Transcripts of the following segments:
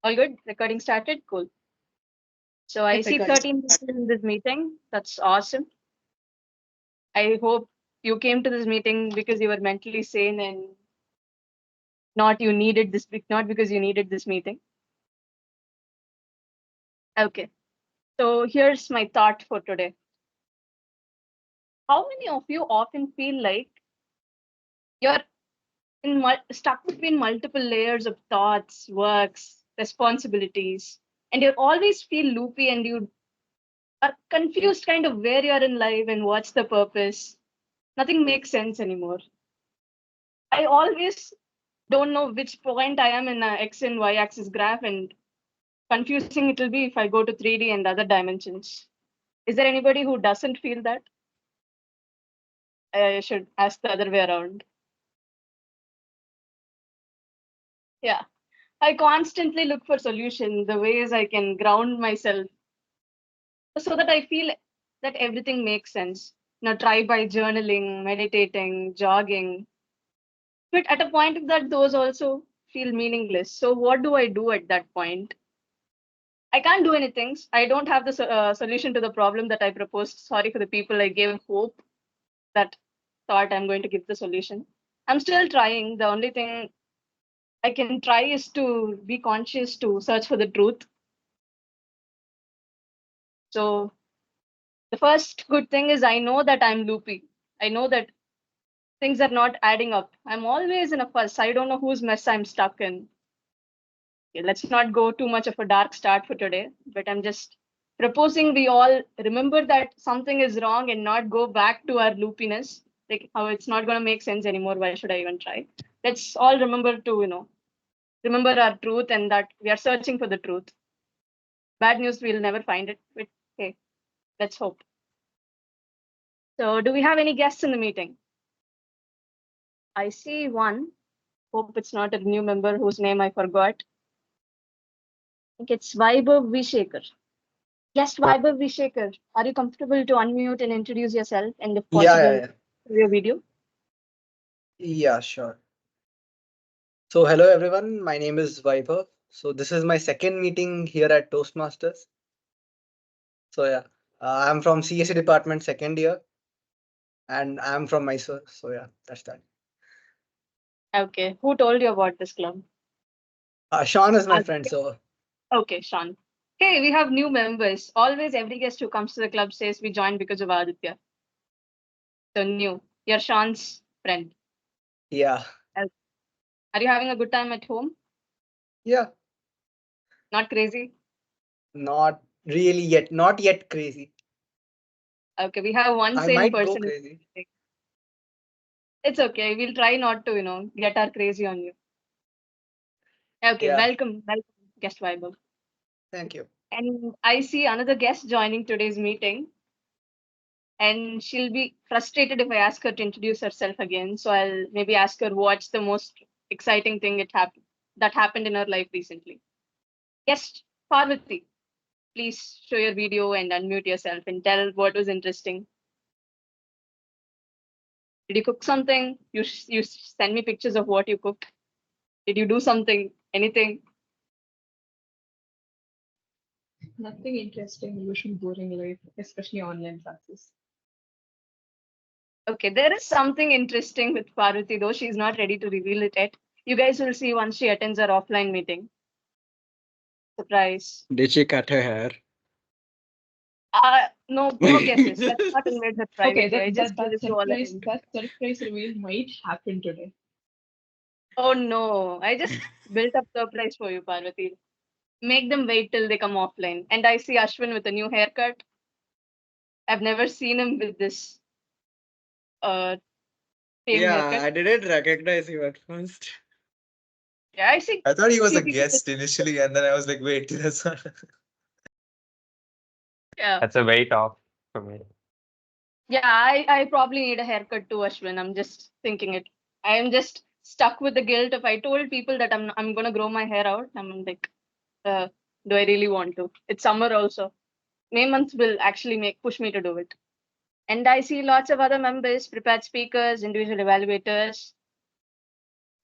All good? Recording started? Cool. So I Yes, see recording 13 people started. in this meeting. That's awesome. I hope you came to this meeting because you were mentally sane and not because you needed this meeting. Okay. So here's my thought for today. How many of you often feel like you're stuck between multiple layers of thoughts, works, responsibilities, and you always feel loopy and you are confused kind of where you are in life and what's the purpose? Nothing makes sense anymore. I always don't know which point I am in a x and y axis graph, and confusing it will be if I go to 3D and other dimensions. Is there anybody who doesn't feel that? I should ask the other way around. Yeah. I constantly look for solutions, the ways I can ground myself so that I feel that everything makes sense. Try by journaling, meditating, jogging. But at a point of that, those also feel meaningless. So what do I do at that point? I can't do anything. I don't have the solution to the problem that I proposed. Sorry for the people I gave hope that thought I'm going to give the solution. I'm still trying. The only thing I can try is to be conscious to search for the truth. So the first good thing is I know that I'm loopy. I know that things are not adding up. I'm always in a fuss. I don't know whose mess I'm stuck in. Okay, let's not go too much of a dark start for today, but I'm just proposing we all remember that something is wrong and not go back to our loopiness, like how it's not going to make sense anymore. Why should I even try? Let's all remember to, remember our truth and that we are searching for the truth. Bad news, we'll never find it, but hey, let's hope. So, do we have any guests in the meeting? I see one. Hope it's not a new member whose name I forgot. I think it's Vaibhav Vishekar. Guest Vaibhav Vishekar, are you comfortable to unmute and introduce yourself and, if Yeah, yeah, possible, yeah. your video? Yeah, sure. So, hello everyone. My name is Vaibhav. So, this is my second meeting here at Toastmasters. So, yeah, I'm from CSE department second year, and I'm from Mysore. So, yeah, that's that. Okay. Who told you about this club? Sean is my friend. Aditya? So, Okay, Sean. Hey, we have new members. Always every guest who comes to the club says we joined because of Aditya. So new. You're Sean's friend. yeah, Are you having a good time at home? yeah, Not crazy? not really yet, not yet crazy. Okay, we have one I sane might go person. crazy. It's okay. We'll try not to, get our crazy on you. Okay, Yeah, welcome, guest Vaibhav. thank you. And I see another guest joining today's meeting, and she'll be frustrated if I ask her to introduce herself again. So I'll maybe ask her what's the most exciting thing that happened in her life recently. Guest Parvati, please show your video and unmute yourself and tell what was interesting. Did you cook something? You send me pictures of what you cooked. Did you do something? Anything? Nothing interesting, usual boring life, especially online classes. Okay, there is something interesting with Parvati, though she's not ready to reveal it yet. You guys will see once she attends our offline meeting. Surprise. Did she cut her hair? No guesses. Let's not invade her Okay, privacy. I just gave that you all a surprise hint. that surprise reveal might happen today. Oh no, I just built up surprise for you, Parvati. Make them wait till they come offline. And I see Ashwin with a new haircut. I've never seen him with this uh same Yeah, haircut. I didn't recognize you at first. Yeah, I see I thought he was few a people with guest initially, and then I was like, wait, that's not. yeah. That's a weight off for me. Yeah, I probably need a haircut too, Ashwin. I'm just thinking it. I'm just stuck with the guilt if I told people that I'm gonna grow my hair out. I'm like, uh, do I really want to? It's summer also. May month will actually make push me to do it. And I see lots of other members, prepared speakers, individual evaluators.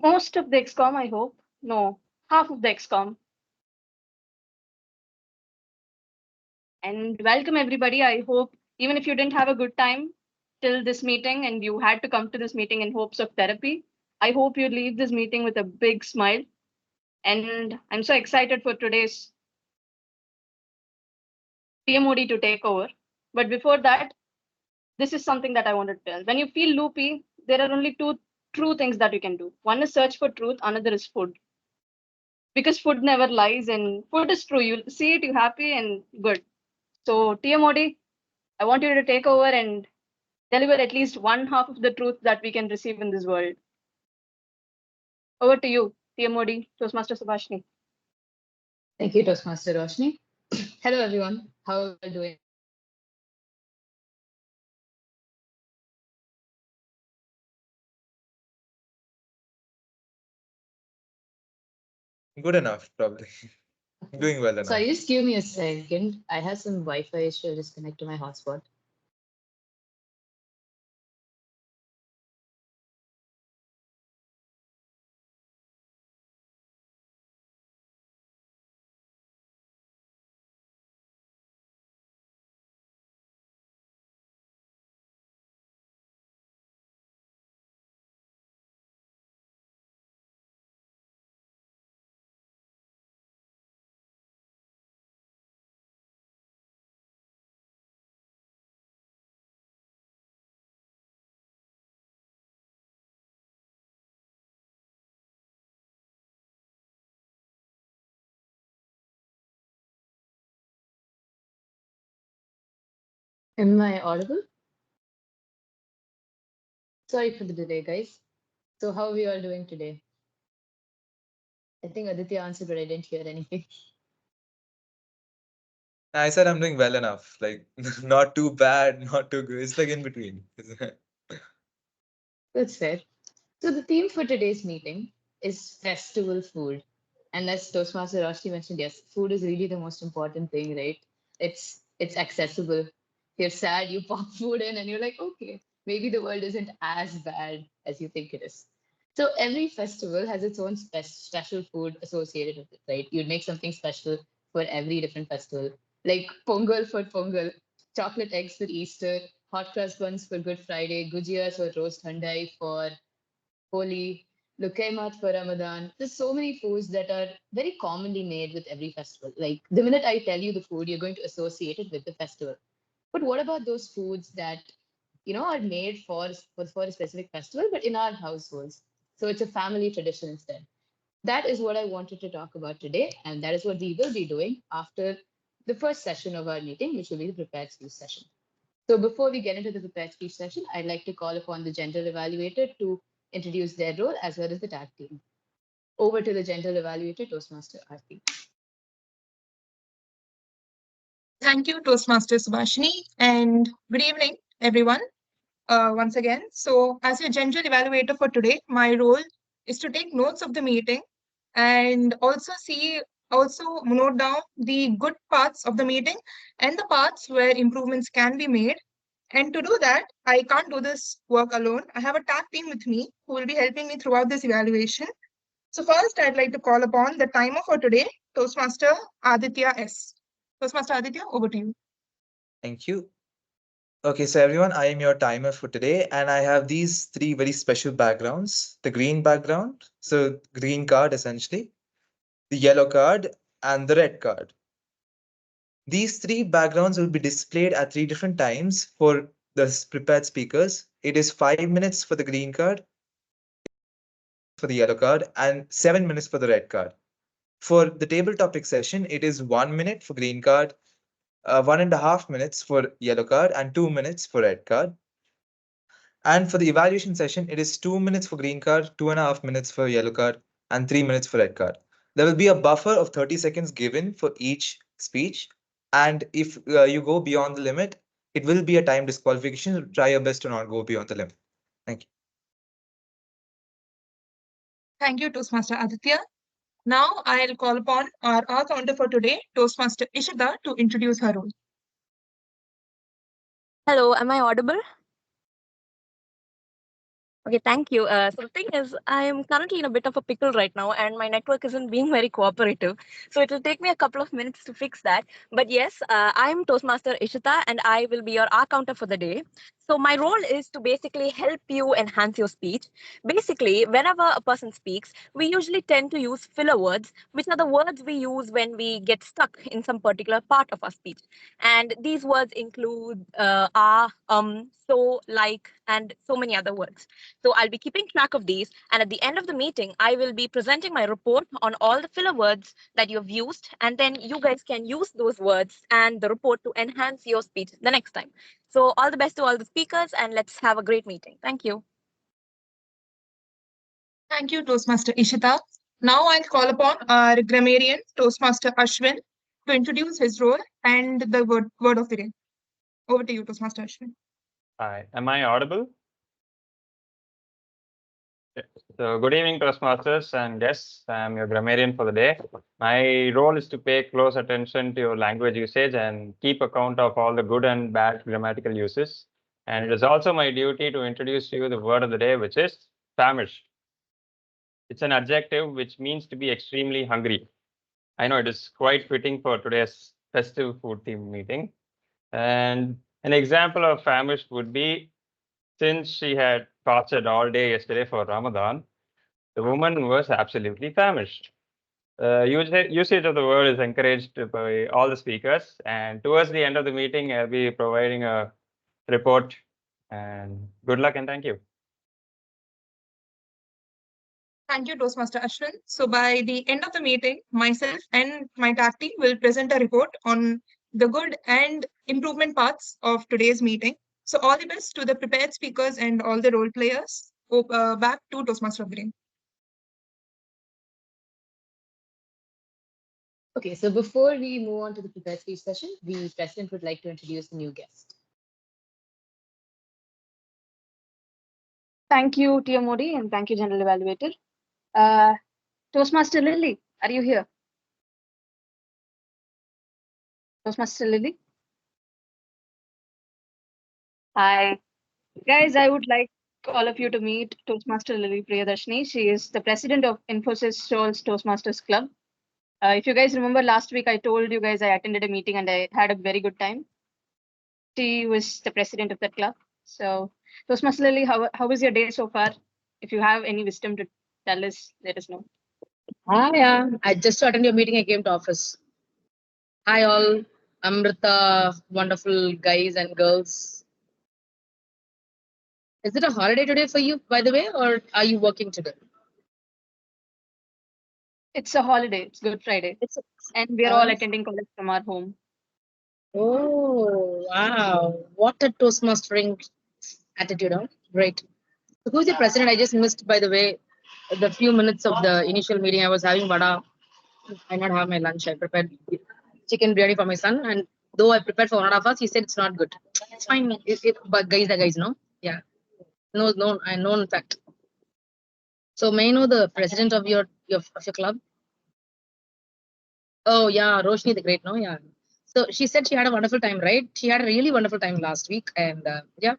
Most of the XCOM, I hope. No, half of the XCOM. And welcome everybody. I hope even if you didn't have a good time till this meeting and you had to come to this meeting in hopes of therapy, I hope you leave this meeting with a big smile. And I'm so excited for today's TMOD to take over. But before that, this is something that I want to tell. When you feel loopy, there are only two true things that you can do. One is search for truth, another is food. Because food never lies and food is true. You see it, you're happy and good. So TMOD, I want you to take over and deliver at least one half of the truth that we can receive in this world. Over to you, TMOD, Toastmaster Subhashni. Thank you, Toastmaster Roshni. Hello, everyone. How are you doing? Good enough, probably. Doing well enough. Sorry, just give me a second. I have some Wi-Fi issue. I'll just connect to my hotspot. Am I audible? Sorry for the delay, guys. So how are we all doing today? I think Aditya answered, but I didn't hear anything. I said I'm doing well enough. Like, not too bad, not too good. It's like in between. That's fair. So the theme for today's meeting is festival food. And as Toastmaster Roshni mentioned, yes, food is really the most important thing, right? It's accessible. If you're sad, you pop food in and you're like, okay, maybe the world isn't as bad as you think it is. So every festival has its own special food associated with it, right? You'd make something special for every different festival. Like Pongal for Pongal, chocolate eggs for Easter, hot cross buns for Good Friday, gujiyas or roast thandai for Holi, Lukaimat for Ramadan. There's so many foods that are very commonly made with every festival. Like the minute I tell you the food, you're going to associate it with the festival. But what about those foods that are made for a specific festival, but in our households? So it's a family tradition instead. That is what I wanted to talk about today, and that is what we will be doing after the first session of our meeting, which will be the prepared speech session. So before we get into the prepared speech session, I'd like to call upon the gender evaluator to introduce their role as well as the tag team. Over to the gender evaluator, Toastmaster Aarti. Thank you, Toastmaster Subhashini, and good evening, everyone, once again. So, as your gender evaluator for today, my role is to take notes of the meeting and also note down the good parts of the meeting and the parts where improvements can be made. And to do that, I can't do this work alone. I have a tag team with me who will be helping me throughout this evaluation. So first, I'd like to call upon the timer for today, Toastmaster Aditya S. Toastmaster Aditya, over to you. Thank you. Okay, so everyone, I am your timer for today, and I have these three very special backgrounds. The green background, so green card essentially, the yellow card, and the red card. These three backgrounds will be displayed at three different times for the prepared speakers. It is 5 minutes for the green card, for the yellow card, and 7 minutes for the red card. For the table topic session, it is 1 minute for green card, 1.5 minutes for yellow card, and 2 minutes for red card. And for the evaluation session, it is 2 minutes for green card, 2.5 minutes for yellow card, and 3 minutes for red card. There will be a buffer of 30 seconds given for each speech. And if you go beyond the limit, it will be a time disqualification. So try your best to not go beyond the limit. Thank you. Thank you, Toastmaster Aditya. Now I'll call upon our founder for today, Toastmaster Ishita, to introduce her role. Hello, am I audible? Okay, thank you. So the thing is, I am currently in a bit of a pickle right now, and my network isn't being very cooperative. So it will take me a couple of minutes to fix that. But yes, I'm Toastmaster Ishita, and I will be your R counter for the day. So my role is to basically help you enhance your speech. Basically, whenever a person speaks, we usually tend to use filler words, which are the words we use when we get stuck in some particular part of our speech. And these words include so, like, and so many other words. So I'll be keeping track of these. And at the end of the meeting, I will be presenting my report on all the filler words that you've used. And then you guys can use those words and the report to enhance your speech the next time. So all the best to all the speakers, and let's have a great meeting. Thank you. Thank you, Toastmaster Ishita. Now I'll call upon our grammarian, Toastmaster Ashwin, to introduce his role and the word of the day. Over to you, Toastmaster Ashwin. Hi, am I audible? So good evening, Toastmasters and guests. I'm your grammarian for the day. My role is to pay close attention to your language usage and keep account of all the good and bad grammatical uses. And it is also my duty to introduce to you the word of the day, which is famished. It's an adjective which means to be extremely hungry. I know it is quite fitting for today's festive food theme meeting. And an example of famished would be, since she had fasted all day yesterday for Ramadan, the woman was absolutely famished. Usage of the word is encouraged by all the speakers. And towards the end of the meeting, I'll be providing a report. And good luck and thank you. Thank you, Toastmaster Ashwin. So by the end of the meeting, myself and my tag team will present a report on the good and improvement parts of today's meeting. So all the best to the prepared speakers and all the role players. Back to Toastmaster of the day. Okay, so before we move on to the prepared speech session, the president would like to introduce the new guest. Thank you, Tia Modi, and thank you, General Evaluator. Toastmaster Lily, are you here? Toastmaster Lily? Hi. Guys, I would like all of you to meet Toastmaster Lily Priyadarshini. She is the president of Infosys Seoul's Toastmasters Club. If you guys remember last week, I told you guys I attended a meeting and I had a very good time. She was the president of that club. So, Toastmaster Lily, how was your day so far? If you have any wisdom to tell us, let us know. Yeah. I just attended your meeting. I came to office. Hi all, Amrita, wonderful guys and girls. Is it a holiday today for you, by the way, or are you working today? It's a holiday. It's Good Friday. And we're all attending college from our home. Oh, wow. What a Toastmastering attitude, huh? Great. So who's the president? I just missed, by the way, the few minutes of the initial meeting. I was having vada. I not have my lunch. I prepared chicken biryani for my son. And though I prepared for one of us, he said it's not good. It's fine. But guys are guys, no? Yeah. No, I know in fact. So may I know the president of your club? Oh yeah, Roshni the Great, no? Yeah. So she said she had a wonderful time, right? She had a really wonderful time last week, and yeah,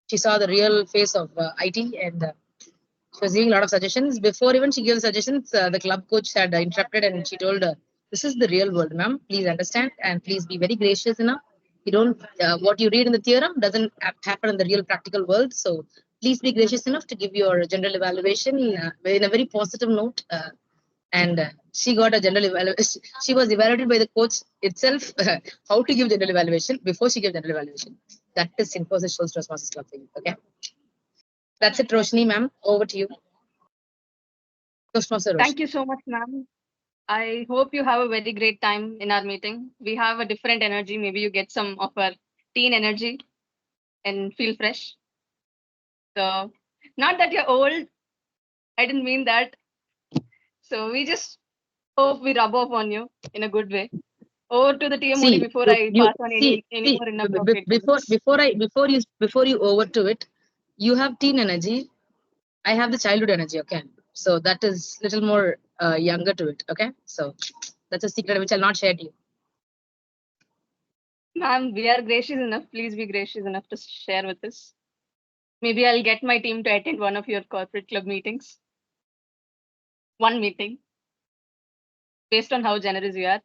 she saw the real face of IT, and she was giving a lot of suggestions. Before even she gave the suggestions, the club coach had interrupted, and she told her, "This is the real world, ma'am. Please understand, and please be very gracious enough. You don't what you read in the theorem doesn't happen in the real practical world. So please be gracious enough to give your general evaluation in a very positive note." And she got a general evaluation. She was evaluated by the coach itself how to give general evaluation before she gave general evaluation. That is Infosys Toastmasters Club for you. Okay, that's it, Roshni, ma'am. Over to you. Toastmaster Roshni. Thank you so much, ma'am. I hope you have a very great time in our meeting. We have a different energy. Maybe you get some of our teen energy and feel fresh. So, not that you're old. I didn't mean that. So we just hope we rub off on you in a good way. Over to the TM only before I pass on any more inappropriate comments. Before you over to it, you have teen energy. I have the childhood energy. Okay, so that is little more younger to it. Okay, so that's a secret which I'll not share to you. Ma'am, we are gracious enough. Please be gracious enough to share with us. Maybe I'll get my team to attend one of your corporate club meetings. One meeting, based on how generous you are.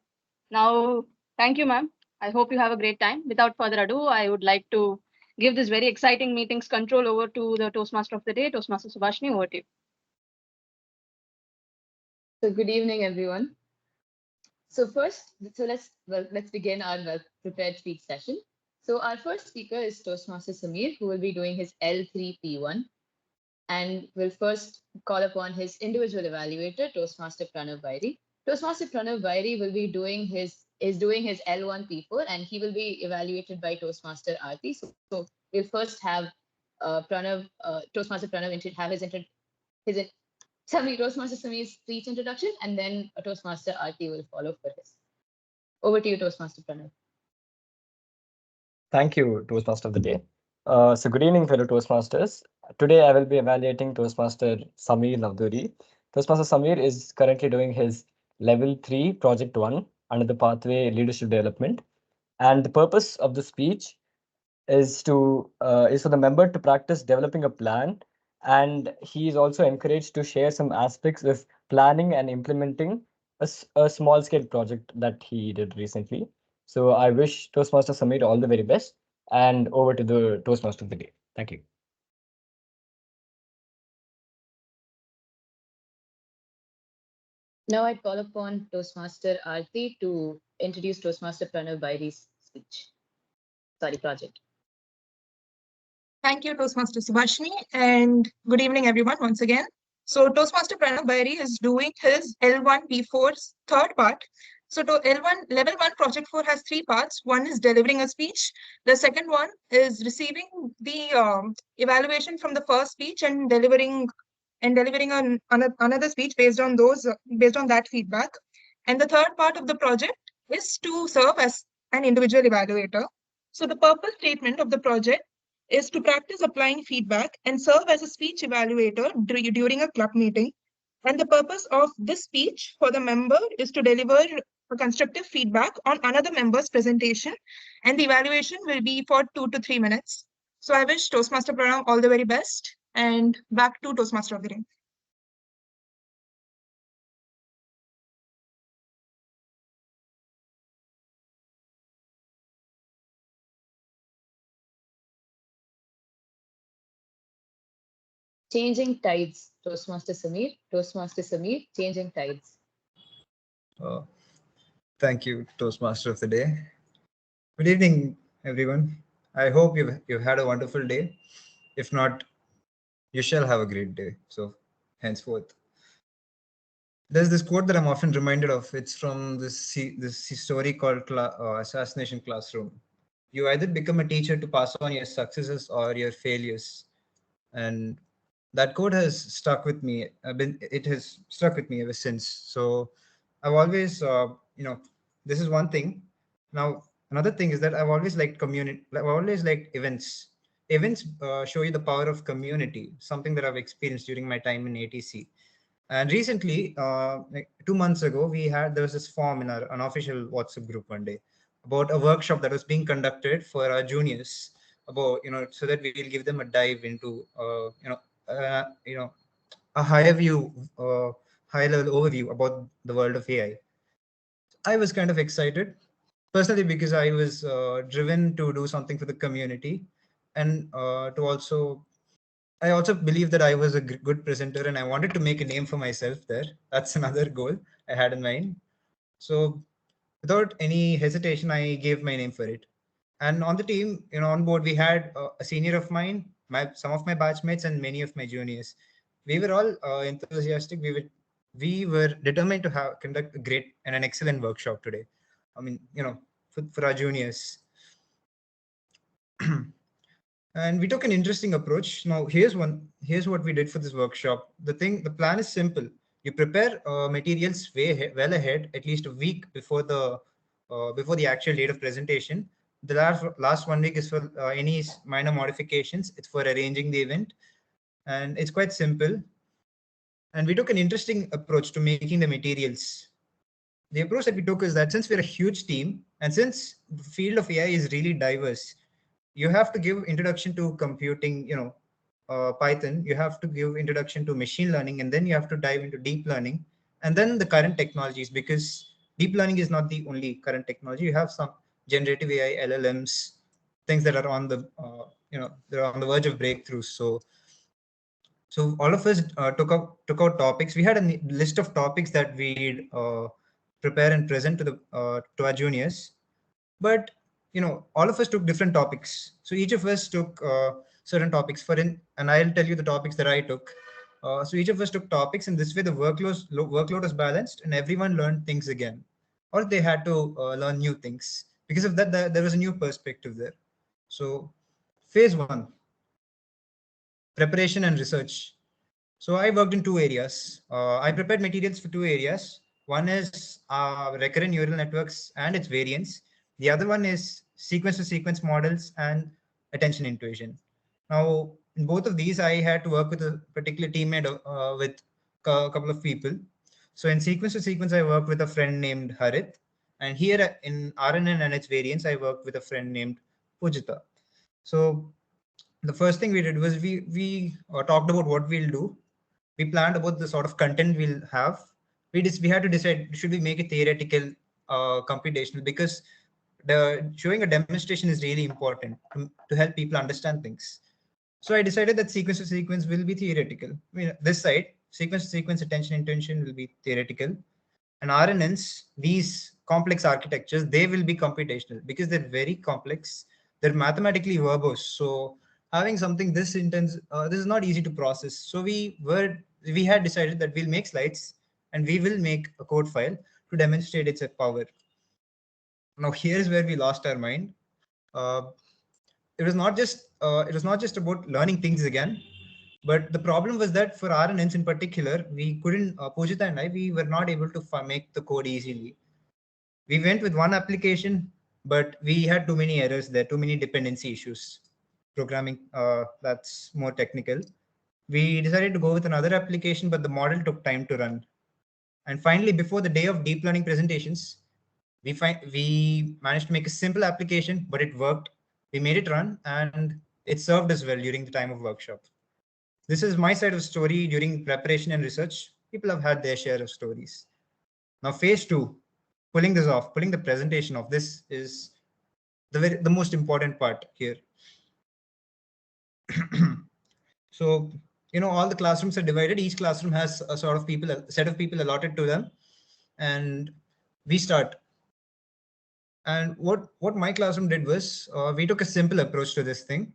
Now, thank you, ma'am. I hope you have a great time. Without further ado, I would like to give this very exciting meetings control over to the Toastmaster of the day, Toastmaster Subhashini. Over to you. So good evening, everyone. So let's begin our prepared speech session. So our first speaker is Toastmaster Samir, who will be doing his L3P1, and will first call upon his individual evaluator, Toastmaster Pranav Vairi. Toastmaster Pranav Vairi will be doing his L1P4, and he will be evaluated by Toastmaster Aarti. So we'll first have Toastmaster Pranav have Toastmaster Samir's speech introduction, and then a Toastmaster Aarti will follow for his. Over to you, Toastmaster Pranav. Thank you, Toastmaster of the day. So good evening, fellow Toastmasters. Today I will be evaluating Toastmaster Samir Navduri. Toastmaster Samir is currently doing his Level 3 Project 1 under the pathway Leadership Development. And the purpose of the speech is for the member to practice developing a plan, and he is also encouraged to share some aspects of planning and implementing a small scale project that he did recently. So I wish Toastmaster Samir all the very best, and over to the Toastmaster of the day. Thank you. Now I call upon Toastmaster Aarti to introduce Toastmaster Pranav Vairi's project. Thank you, Toastmaster Subhashini, and good evening, everyone, once again. So Toastmaster Pranav Bairi is doing his L1P4's third part. So to Level 1 Project 4 has three parts. One is delivering a speech. The second one is receiving the evaluation from the first speech and delivering another speech based on that feedback. And the third part of the project is to serve as an individual evaluator. So the purpose statement of the project is to practice applying feedback and serve as a speech evaluator during a club meeting. And the purpose of this speech for the member is to deliver a constructive feedback on another member's presentation, and the evaluation will be for 2 to 3 minutes. So I wish Toastmaster Pranav all the very best, and back to Toastmaster of the day. Changing tides, Toastmaster Samir. Toastmaster Samir, changing tides. Thank you, Toastmaster of the day. Good evening, everyone. I hope you've had a wonderful day. If not, you shall have a great day. So, henceforth. There's this quote that I'm often reminded of. It's from this story called Assassination Classroom. You either become a teacher to pass on your successes or your failures. And that quote has stuck with me. It has stuck with me ever since. So I've always, this is one thing. Now, another thing is that I've always liked community. I've always liked events. Events show you the power of community, something that I've experienced during my time in ATC. And recently, like 2 months ago, there was this form in our unofficial WhatsApp group one day about a workshop that was being conducted for our juniors about, so that we will give them a dive into, a higher view, high level overview about the world of AI. I was kind of excited personally because I was driven to do something for the community, and I also believe that I was a good presenter and I wanted to make a name for myself there. That's another goal I had in mind. So without any hesitation, I gave my name for it. And on the team, on board, we had a senior of mine, some of my batchmates, and many of my juniors. We were all enthusiastic. We were determined to conduct a great and an excellent workshop today. I mean, for our juniors. And we took an interesting approach. Now, here's what we did for this workshop. The plan is simple. You prepare materials well ahead, at least a week before the actual date of presentation. The last 1 week is for any minor modifications. It's for arranging the event, and it's quite simple. And we took an interesting approach to making the materials. The approach that we took is that since we're a huge team, and since the field of AI is really diverse, you have to give introduction to computing, Python, you have to give introduction to machine learning, and then you have to dive into deep learning, and then the current technologies, because deep learning is not the only current technology. You have some generative AI, LLMs, things that are on the they're on the verge of breakthroughs. So all of us took out topics. We had a list of topics that we'd prepare and present to our juniors, but all of us took different topics. So each of us took certain topics and I'll tell you the topics that I took. So each of us took topics, and this way the workload was balanced, and everyone learned things again, or they had to learn new things. Because of that, there was a new perspective there. So phase 1, preparation and research. So I worked in 2 areas. I prepared materials for 2 areas. One is recurrent neural networks and its variants. The other one is sequence-to-sequence models and attention intuition. Now, in both of these, I had to work with a particular teammate with a couple of people. So in sequence-to-sequence, I worked with a friend named Harit. And here in RNN and its variants, I worked with a friend named Pujita. So the first thing we did was we talked about what we'll do. We planned about the sort of content we'll have. We had to decide, should we make it theoretical, computational, because showing a demonstration is really important to help people understand things. So I decided that sequence to sequence will be theoretical. I mean, this side, sequence to sequence attention intention will be theoretical, and RNNs, these complex architectures, they will be computational because they're very complex. They're mathematically verbose. So having something this intense, this is not easy to process. So we had decided that we'll make slides and we will make a code file to demonstrate its power. Now here's where we lost our mind. It was not just about learning things again, but the problem was that for RNNs in particular, we couldn't, Pujita and I, we were not able to make the code easily. We went with one application, but we had too many errors there, too many dependency issues. Programming, that's more technical. We decided to go with another application, but the model took time to run. And finally, before the day of deep learning presentations, we managed to make a simple application, but it worked. We made it run, and it served us well during the time of workshop. This is my side of the story during preparation and research. People have had their share of stories. Now, phase 2, pulling the presentation off. This is the most important part here. So, all the classrooms are divided. Each classroom has a set of people allotted to them, and we start. And what my classroom did was we took a simple approach to this thing.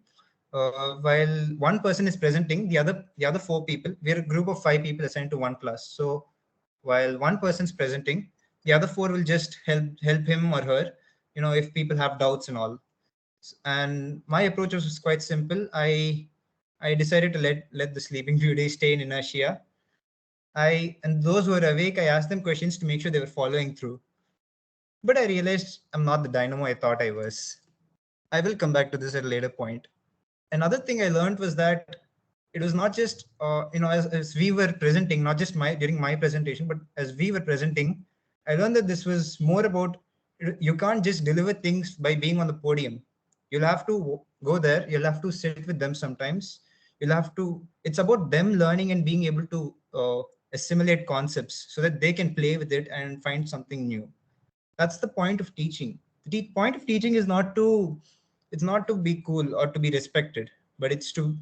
While one person is presenting, the other 4 people, we're a group of 5 people assigned to one class. So while one person's presenting, the other 4 will just help him or her, if people have doubts and all. And my approach was quite simple. I decided to let the sleeping beauty stay in inertia. And those who were awake, I asked them questions to make sure they were following through. But I realized I'm not the dynamo I thought I was. I will come back to this at a later point. Another thing I learned was that it was not just, as we were presenting, not just during my presentation, but as we were presenting, I learned that this was more about, you can't just deliver things by being on the podium. You'll have to go there. You'll have to sit with them sometimes. It's about them learning and being able to assimilate concepts so that they can play with it and find something new. That's the point of teaching. The point of teaching is not to be cool or to be respected, but it's to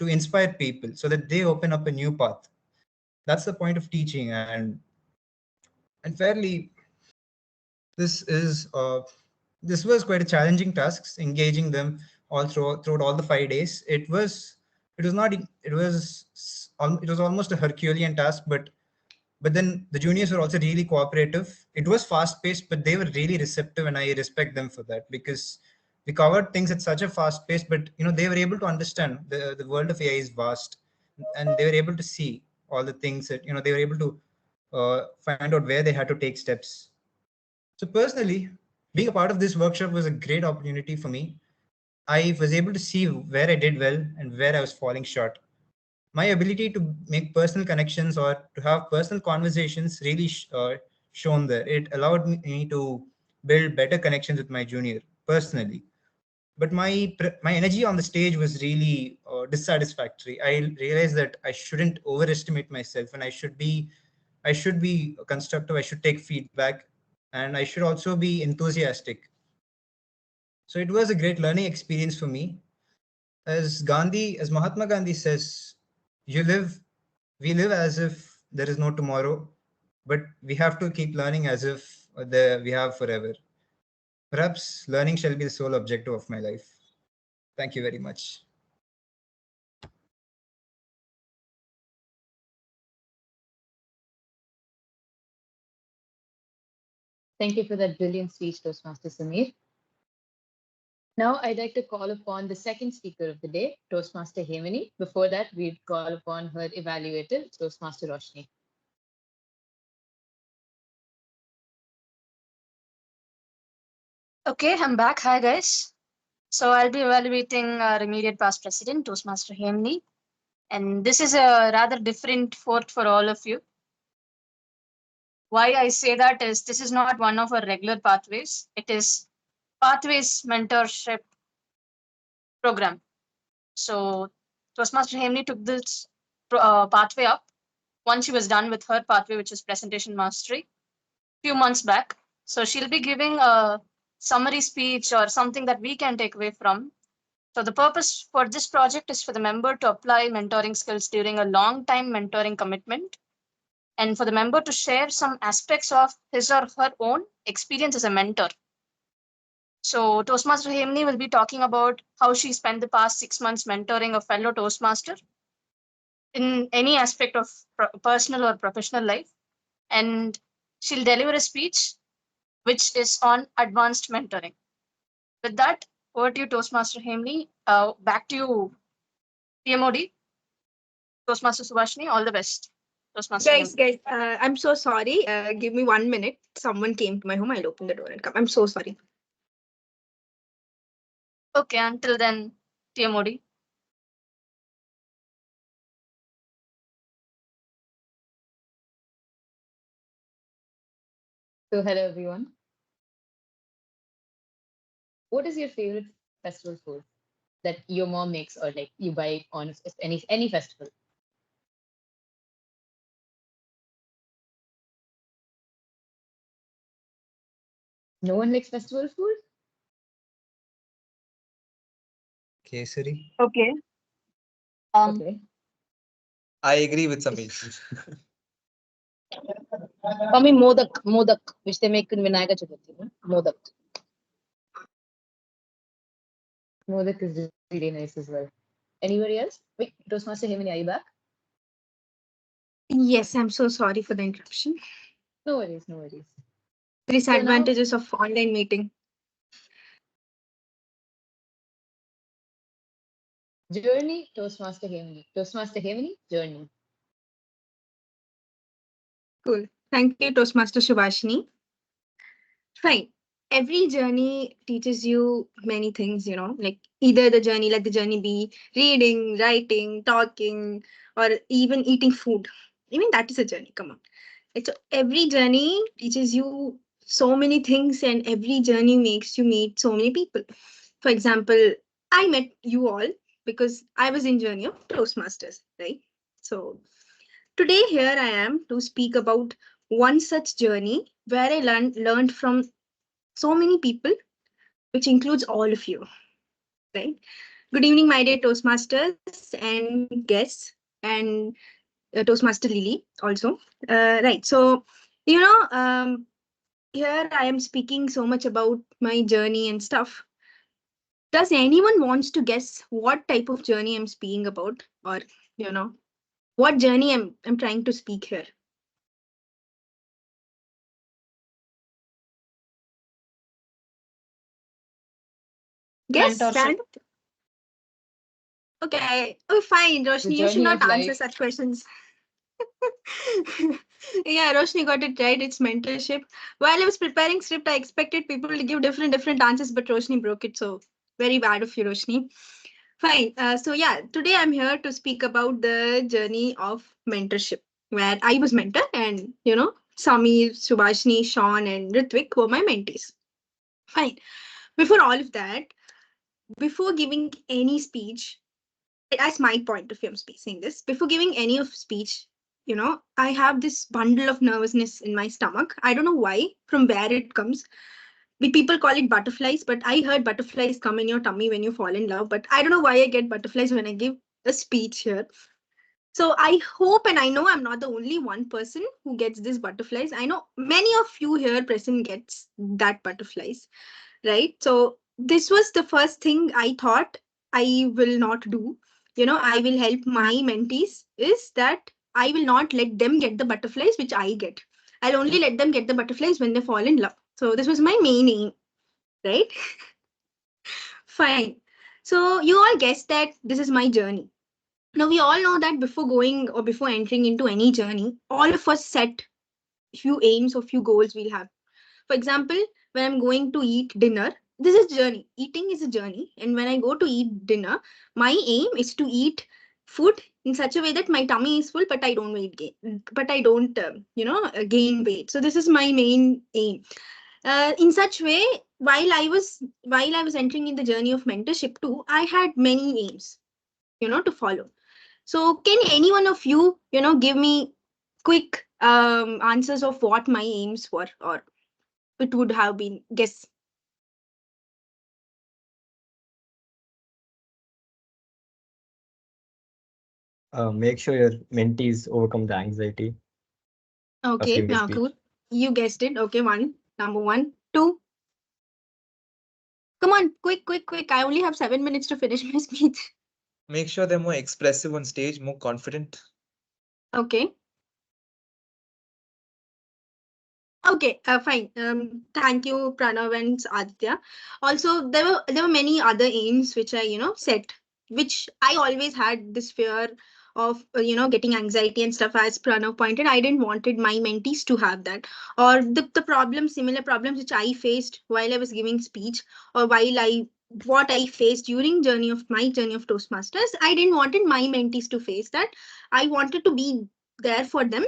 inspire people so that they open up a new path. That's the point of teaching. And fairly, this was quite a challenging task, engaging them all throughout all the 5 days. It was almost a Herculean task, but then the juniors were also really cooperative. It was fast paced, but they were really receptive, and I respect them for that, because we covered things at such a fast pace, but they were able to understand the world of AI is vast, and they were able to see all the things that, they were able to find out where they had to take steps. So personally, being a part of this workshop was a great opportunity for me. I was able to see where I did well and where I was falling short. My ability to make personal connections or to have personal conversations really shone there. It allowed me to build better connections with my junior personally. but my energy on the stage was really dissatisfactory. I realized that I shouldn't overestimate myself, and I should be constructive. I should take feedback, and I should also be enthusiastic. So it was a great learning experience for me. As Mahatma Gandhi says, we live as if there is no tomorrow, but we have to keep learning as if we have forever. Perhaps learning shall be the sole objective of my life. Thank you very much. Thank you for that brilliant speech, Toastmaster Samir. Now I'd like to call upon the second speaker of the day, Toastmaster Hemini. Before that, we'd call upon her evaluator, Toastmaster Roshni. Okay, I'm back. Hi, guys. So I'll be evaluating our immediate past president, Toastmaster Hemini. And this is a rather different fort for all of you. Why I say that is this is not one of our regular pathways. It is Pathways Mentorship Program. So Toastmaster Hemini took this pathway up once she was done with her pathway, which is presentation mastery, few months back. So she'll be giving a summary speech or something that we can take away from. So the purpose for this project is for the member to apply mentoring skills during a long time mentoring commitment, and for the member to share some aspects of his or her own experience as a mentor. So Toastmaster Hemini will be talking about how she spent the past 6 months mentoring a fellow Toastmaster in any aspect of personal or professional life. And she'll deliver a speech which is on advanced mentoring. With that, over to you, Toastmaster Hemini. Back to you, TMOD. Toastmaster Subhashini, all the best. Toastmaster Guys, I'm so sorry. Give me 1 minute. Someone came to my home. I'll open the door and come. I'm so sorry. Okay, until then, TMOD. So hello, everyone. What is your favorite festival food that your mom makes or like you buy on any festival? No one likes festival food? Kesari. Okay. Okay. I agree with Samir. For me, modak, which they make in Vinayaga Chaturthi. Modak. Modak is really nice as well. Anybody else? Wait, Toastmaster Hemini, are you back? Yes, I'm so sorry for the interruption. No worries, no worries. Disadvantages of online meeting. Journey, Toastmaster Hemini. Toastmaster Hemini, journey. Cool. Thank you, Toastmaster Subhashini. Fine. Every journey teaches you many things, like either the journey, let the journey be reading, writing, talking, or even eating food. Even that is a journey. Come on. So every journey teaches you so many things, and every journey makes you meet so many people. For example, I met you all because I was in journey of Toastmasters, right? So today here I am to speak about one such journey where I learned from so many people, which includes all of you, right? Good evening, my dear Toastmasters and guests, and Toastmaster Lily also. Right, so, here I am speaking so much about my journey and stuff. Does anyone wants to guess what type of journey I'm speaking about, or, what journey I'm trying to speak here? Guess, Mentorship. Okay. Oh, fine, Roshni. You should journey not of answer life. such questions. Yeah, Roshni got it right. It's mentorship. While I was preparing script, I expected people to give different answers, but Roshni broke it. So very bad of you, Roshni. Fine. So yeah, today I'm here to speak about the journey of mentorship, where I was mentor, and Samir, Subhashni, Sean, and Ritvik were my mentees. Fine. Before all of that, before giving any speech, as my point of view, I'm saying this, before giving any of speech, I have this bundle of nervousness in my stomach. I don't know why, from where it comes. People call it butterflies, but I heard butterflies come in your tummy when you fall in love. But I don't know why I get butterflies when I give a speech here. So I hope and I know I'm not the only one person who gets this butterflies. I know many of you here present gets that butterflies, right? So this was the first thing I thought I will not do. I will help my mentees is that I will not let them get the butterflies which I get. I'll only let them get the butterflies when they fall in love. So this was my main aim, right? Fine. So you all guessed that this is my journey. Now we all know that before going or before entering into any journey, all of us set few aims or few goals we'll have. For example, when I'm going to eat dinner, this is journey. Eating is a journey. And when I go to eat dinner, my aim is to eat food in such a way that my tummy is full, but I don't gain weight. So this is my main aim. In such way, while I was entering in the journey of mentorship too, I had many aims, to follow. So can any one of you, give me quick answers of what my aims were, or it would have been guess. Make sure your mentees overcome the anxiety of Okay, giving a now speech. cool. You guessed it. Okay, number one, two. Come on, quick. I only have 7 minutes to finish my speech. Make sure they're more expressive on stage, more confident. Okay. Okay, fine. Thank you, Pranav and Aditya. Also, there were many other aims which I set, which I always had this fear of getting anxiety and stuff. As Pranav pointed, I didn't wanted my mentees to have that, or the similar problems which I faced while I was giving speech, or what I faced during my journey of Toastmasters. I didn't wanted my mentees to face that. I wanted to be there for them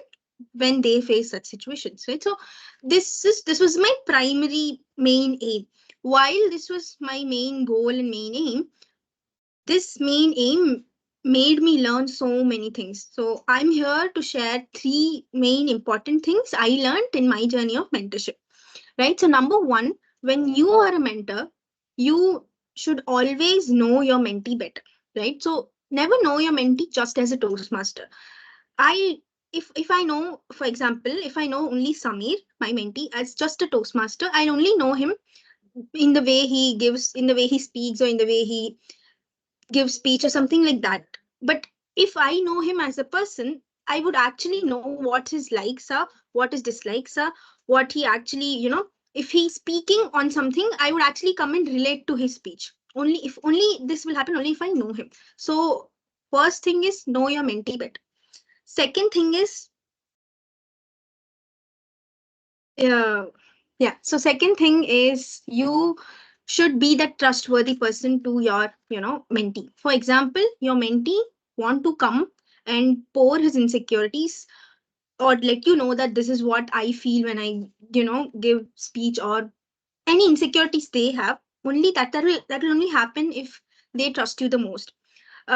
when they face such situations, right? So this was my primary main aim. While this was my main goal and main aim, this main aim made me learn so many things. So I'm here to share three main important things I learned in my journey of mentorship, right? So number one, when you are a mentor, you should always know your mentee better, right? So never know your mentee just as a Toastmaster. I if I know, for example, if I know only Samir, my mentee, as just a Toastmaster, I only know him in the way he gives, in the way he speaks, or in the way he gives speech, or something like that. But if I know him as a person, I would actually know what his likes are, what his dislikes are, what he actually, if he's speaking on something, I would actually come and relate to his speech. Only this will happen only if I know him. So first thing is know your mentee better. Second thing is, so second thing is you should be the trustworthy person to your, mentee. For example, your mentee want to come and pour his insecurities, or let you know that this is what I feel when I, give speech, or any insecurities they have. Only that will only happen if they trust you the most.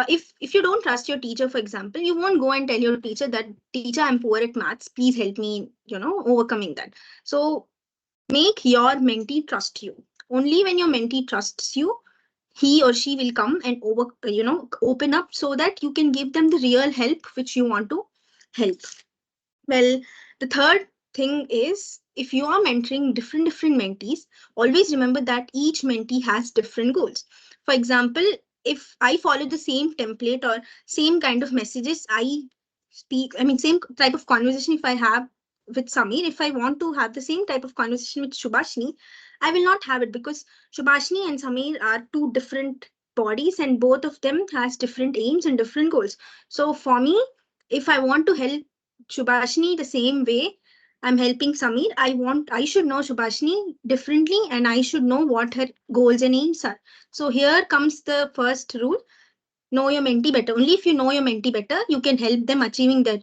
If you don't trust your teacher, for example, you won't go and tell your teacher that, teacher, I'm poor at maths, please help me, overcoming that. So make your mentee trust you. Only when your mentee trusts you, he or she will come and open up, so that you can give them the real help which you want to help. Well, the third thing is, if you are mentoring different mentees, always remember that each mentee has different goals. For example, if I follow the same template or same kind of messages I speak, I mean, same type of conversation if I have with Samir, if I want to have the same type of conversation with Shubhashni, I will not have it, because Shubhashni and Samir are two different bodies, and both of them has different aims and different goals. So for me, if I want to help Shubhashni the same way I'm helping Samir, I should know Shubhashni differently, and I should know what her goals and aims are. So here comes the first rule: know your mentee better. Only if you know your mentee better, you can help them achieving their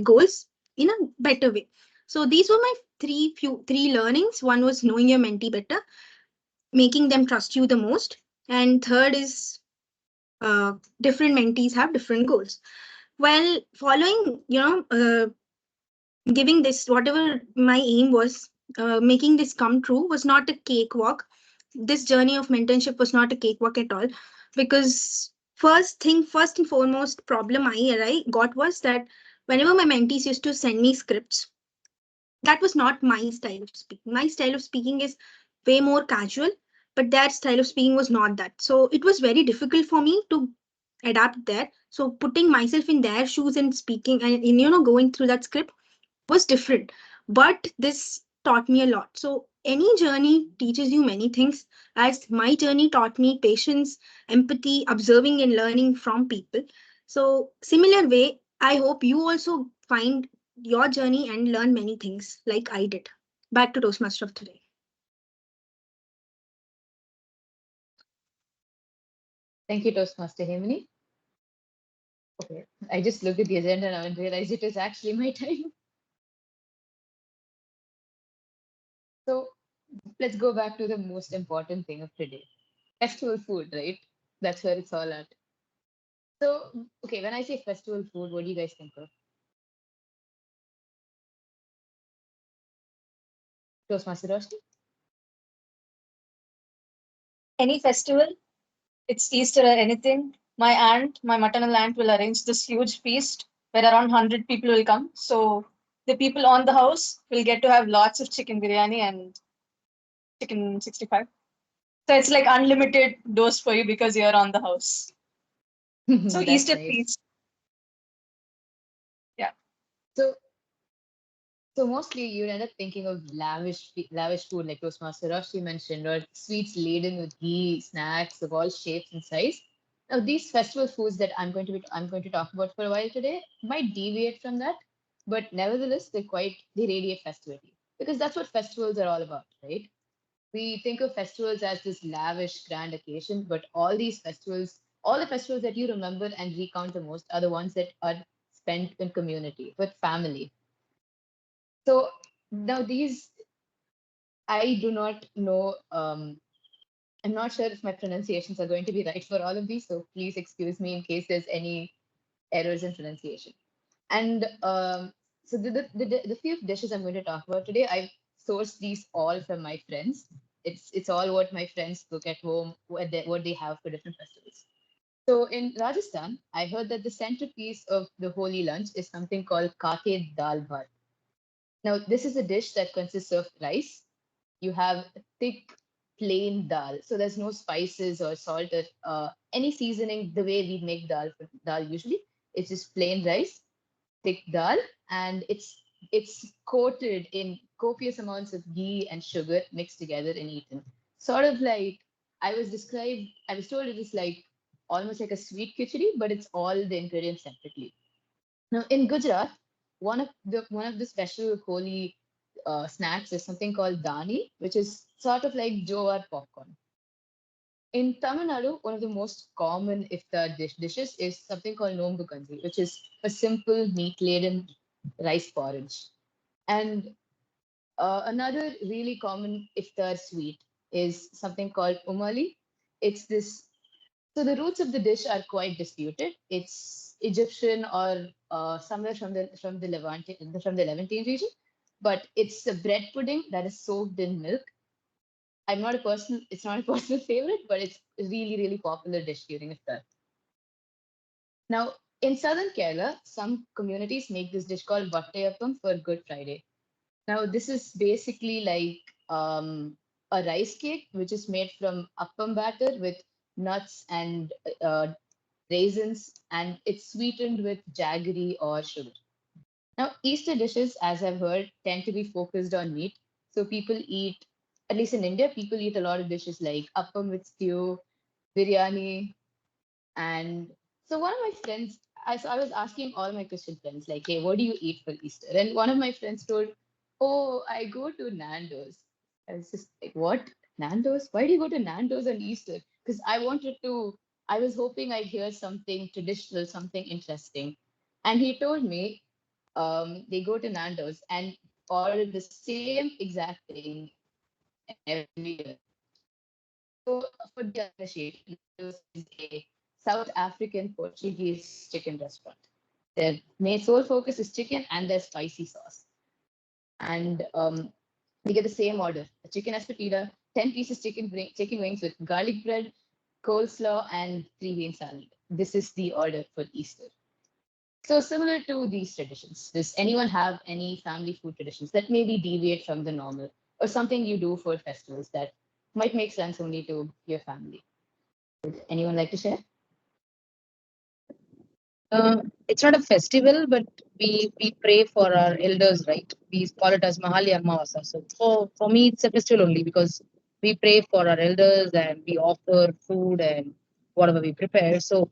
goals in a better way. So these were my three learnings. One was knowing your mentee better, making them trust you the most, And third is different mentees have different goals. Well, following, giving this, whatever my aim was, making this come true was not a cakewalk. This journey of mentorship was not a cakewalk at all, because first and foremost problem I got was that whenever my mentees used to send me scripts, that was not my style of speaking. My style of speaking is way more casual, but their style of speaking was not that. So it was very difficult for me to adapt there. So putting myself in their shoes and speaking and going through that script was different. But this taught me a lot. So any journey teaches you many things, as my journey taught me patience, empathy, observing and learning from people. So similar way, I hope you also find your journey and learn many things like I did. Back to Toastmaster of today. Thank you, Toastmaster Hemini. Okay, I just looked at the agenda now and realized it is actually my time. So let's go back to the most important thing of today. Festival food, right? That's where it's all at. So, okay, when I say festival food, what do you guys think of? Toastmaster Roshni? Any festival, it's Easter or anything, my maternal aunt will arrange this huge feast where around 100 people will come. So the people on the house will get to have lots of chicken biryani and chicken 65. So it's like unlimited dose for you because you're on the house. So That's Easter nice. feast. Yeah. So, so mostly you end up thinking of lavish food like Toastmaster Roshni mentioned, or sweets laden with ghee, snacks of all shapes and size. Now, these festival foods that I'm going to talk about for a while today might deviate from that, but nevertheless they radiate festivity, because that's what festivals are all about, right? We think of festivals as this lavish, grand occasion, but all the festivals that you remember and recount the most are the ones that are spent in community with family. So now these, I do not know. I'm not sure if my pronunciations are going to be right for all of these, so please excuse me in case there's any errors in pronunciation. And so the few dishes I'm going to talk about today, I've sourced these all from my friends. It's all what my friends cook at home, what they have for different festivals. So in Rajasthan, I heard that the centerpiece of the holy lunch is something called kake dal bhat. Now, this is a dish that consists of rice. You have thick, plain dal. So there's no spices or salt or any seasoning the way we make dal usually. It's just plain rice, thick dal, and it's coated in copious amounts of ghee and sugar mixed together and eaten. Sort of like I was told it is like almost like a sweet khichdi, but it's all the ingredients separately. Now in Gujarat, one of the special holy snacks is something called dani, which is sort of like jowar popcorn. In Tamil Nadu, one of the most common iftar dishes is something called nombu kanji, which is a simple meat-laden rice porridge. And another really common iftar sweet is something called umali. It's this. So the roots of the dish are quite disputed. It's Egyptian or somewhere from the Levantine region, but it's a bread pudding that is soaked in milk. It's not a personal favorite, but it's a really, really popular dish during iftar. Now, in southern Kerala, some communities make this dish called Vattayappam for Good Friday. Now, this is basically like a rice cake, which is made from appam batter with nuts and raisins, and it's sweetened with jaggery or sugar. Now, Easter dishes, as I've heard, tend to be focused on meat. So people eat, at least in India, people eat a lot of dishes like appam with stew, biryani, and so one of my friends, I was asking all my Christian friends, like, hey, what do you eat for Easter? And one of my friends told, oh, I go to Nando's. I was just like, what? Nando's? Why do you go to Nando's on Easter? Because I was hoping I'd hear something traditional, something interesting. And he told me they go to Nando's and order the same exact thing every year. So for the uninitiated, Nando's is a South African Portuguese chicken restaurant. Their main sole focus is chicken and their spicy sauce. And we get the same order: a chicken espetida, 10 pieces chicken wings with garlic bread, coleslaw, and three bean salad. This is the order for Easter. So similar to these traditions, does anyone have any family food traditions that maybe deviate from the normal, or something you do for festivals that might make sense only to your family? Would anyone like to share? It's not a festival, but we pray for our elders, right? We call it as Mahali Amavasa. So for me, it's a festival only because we pray for our elders and we offer food and whatever we prepare. So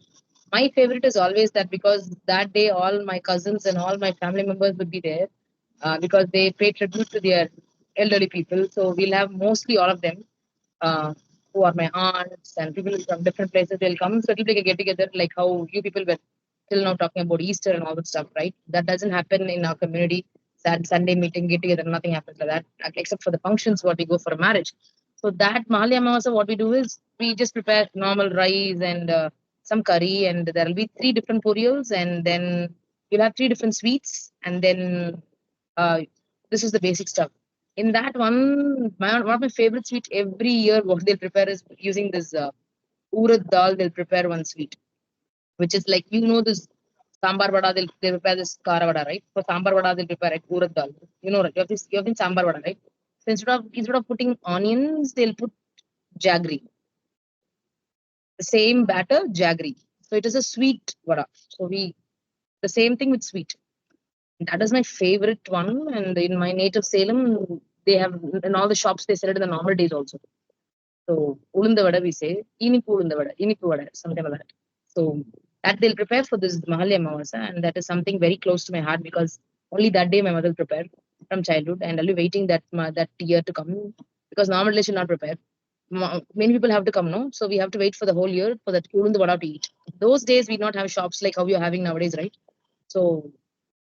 my favorite is always that because that day all my cousins and all my family members would be there because they pay tribute to their elderly people. So we'll have mostly all of them uh, who are my aunts and people from different places. They'll come. So it'll be like a get together, like how you people were till now talking about Easter and all that stuff, right? That doesn't happen in our community. That Sunday meeting, get together, nothing happens like that, except for the functions what we go for a marriage. So that Mahali Amavasa, what we do is we just prepare normal rice and some curry, and there will be three different purials, and then you'll have three different sweets, and then uh, this is the basic stuff. In that one of my favorite sweet every year, what they'll prepare is using this urad dal. They'll prepare one sweet, which is like this sambar vada. They'll prepare this kara vada, right? For sambar vada, they'll prepare it urad dal. Right? You have this sambar vada, right? So instead of putting onions, they'll put jaggery. The same batter, jaggery. So it is a sweet vada. So the same thing with sweet. That is my favorite one. And in my native Salem, they have in all the shops they sell it in the normal days also. So ulunda vada we say, inipu vada, something like that. So that they'll prepare for this Mahali Amavasa, and that is something very close to my heart because only that day my mother will prepare from childhood, and I'll be waiting that year to come because normally she'll not prepare. Many people have to come, no? So we have to wait for the whole year for that ulunda vada to eat. Those days we not have shops like how we are having nowadays, right? So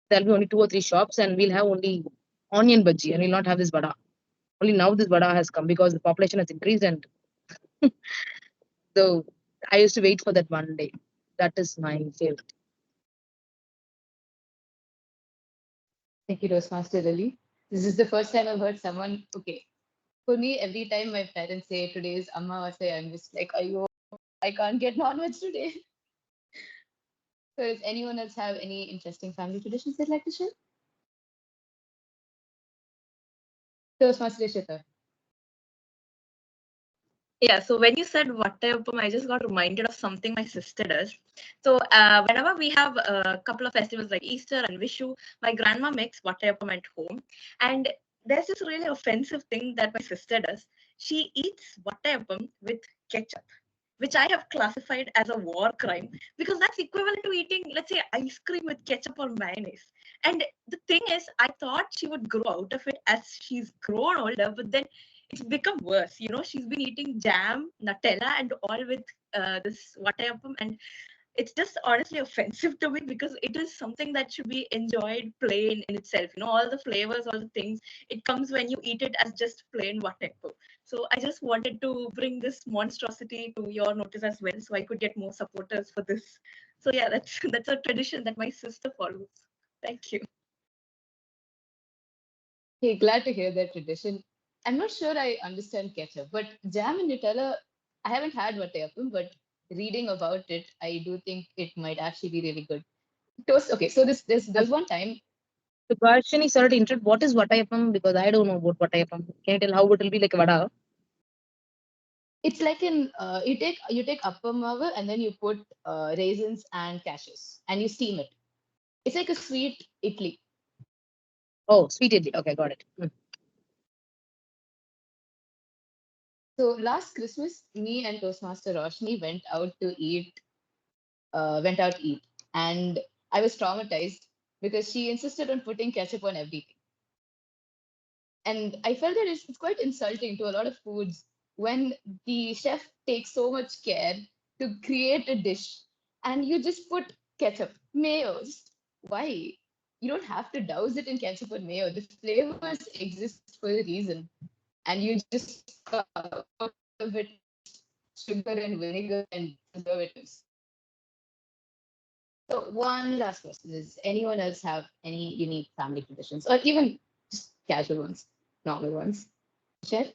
there'll be only 2 or 3 shops, and we'll have only onion bhaji, and we'll not have this vada. Only now this vada has come because the population has increased, and so I used to wait for that one day. That is my favorite. Thank you, Toastmaster Lily. This is the first time I've heard someone. Okay, for me, every time my parents say today is Amavasya, I'm just like, I can't get non-veg today. So does anyone else have any interesting family traditions they'd like to share? Toastmaster Ishita. Yeah, so when you said Vattayapam, I just got reminded of something my sister does. So whenever we have a couple of festivals like Easter and Vishu, my grandma makes Vattayapam at home. And there's this really offensive thing that my sister does. She eats Vattayapam with ketchup, which I have classified as a war crime because that's equivalent to eating, let's say, ice cream with ketchup or mayonnaise. And the thing is, I thought she would grow out of it as she's grown older, but then it's become worse. She's been eating jam, Nutella, and all with this Vattayapam, and it's just honestly offensive to me because it is something that should be enjoyed plain in itself. All the flavors, all the things, it comes when you eat it as just plain Vattayapam. So I just wanted to bring this monstrosity to your notice as well, so I could get more supporters for this. So yeah, that's that's a tradition that my sister follows. Thank you. Hey, glad to hear that tradition. I'm not sure I understand ketchup, but jam and Nutella, I haven't had Vattayapam, but reading about it, I do think it might actually be really good. Toast. Okay, so there's one time. Subhashini, sorry to interrupt. What is Vattayapam? Because I don't know about Vattayapam. Can you tell how it will be like vada? It's like you take appam mavu and then you put raisins and cashews and you steam it. It's like a sweet idli. Oh, sweet idli. Okay, got it. So last Christmas, me and Toastmaster Roshni went out to eat, and I was traumatized because she insisted on putting ketchup on everything. And I felt that it's quite insulting to a lot of foods when the chef takes so much care to create a dish and you just put ketchup, mayo. Just why? You don't have to douse it in ketchup or mayo. The flavors exist for a reason, and you just cover it sugar and vinegar and preservatives. So one last question: does anyone else have any unique family traditions, or even just casual ones, normal ones? Share.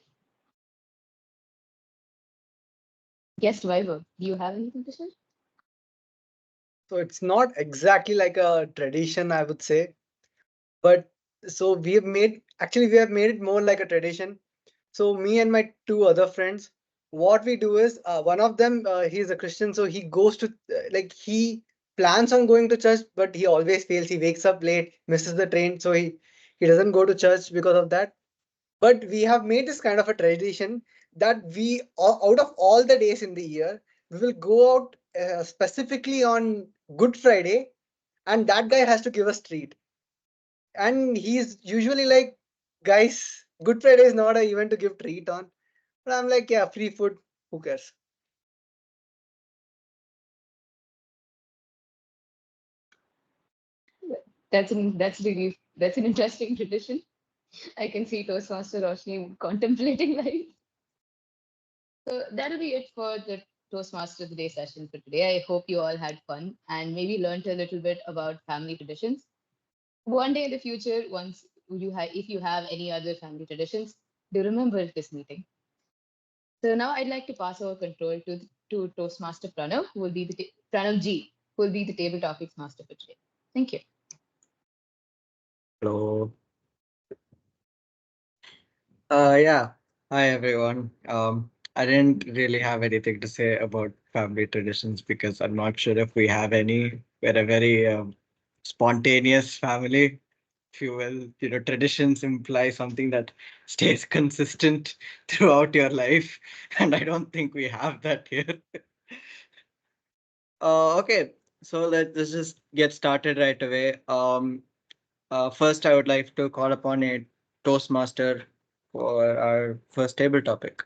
Guest Viber, do you have anything to share? So it's not exactly like a tradition, I would say, but so we have made it more like a tradition. So me and my two other friends, what we do is one of them he's a Christian, so he goes to like he plans on going to church, but he always fails. He wakes up late, misses the train, so he doesn't go to church because of that. But we have made this kind of a tradition that out of all the days in the year, we will go out specifically on Good Friday, and that guy has to give us treat. And he's usually like, guys, Good Friday is not a event to give treat on. But I'm like, yeah, free food, who cares? That's an interesting tradition. I can see Toastmaster Roshni contemplating life. So that'll be it for the Toastmaster of the Day session for today. I hope you all had fun and maybe learned a little bit about family traditions. One day in the future, if you have any other family traditions, do remember this meeting. So now I'd like to pass over control to Toastmaster Pranav, who will be Pranav G, who will be the table topics master for today. Thank you. Hello. Yeah. Hi, everyone. I didn't really have anything to say about family traditions because I'm not sure if we have any. We're a very spontaneous family, if you will. You know, traditions imply something that stays consistent throughout your life, and I don't think we have that here. Okay, so let's just get started right away. First, I would like to call upon a Toastmaster for our first table topic.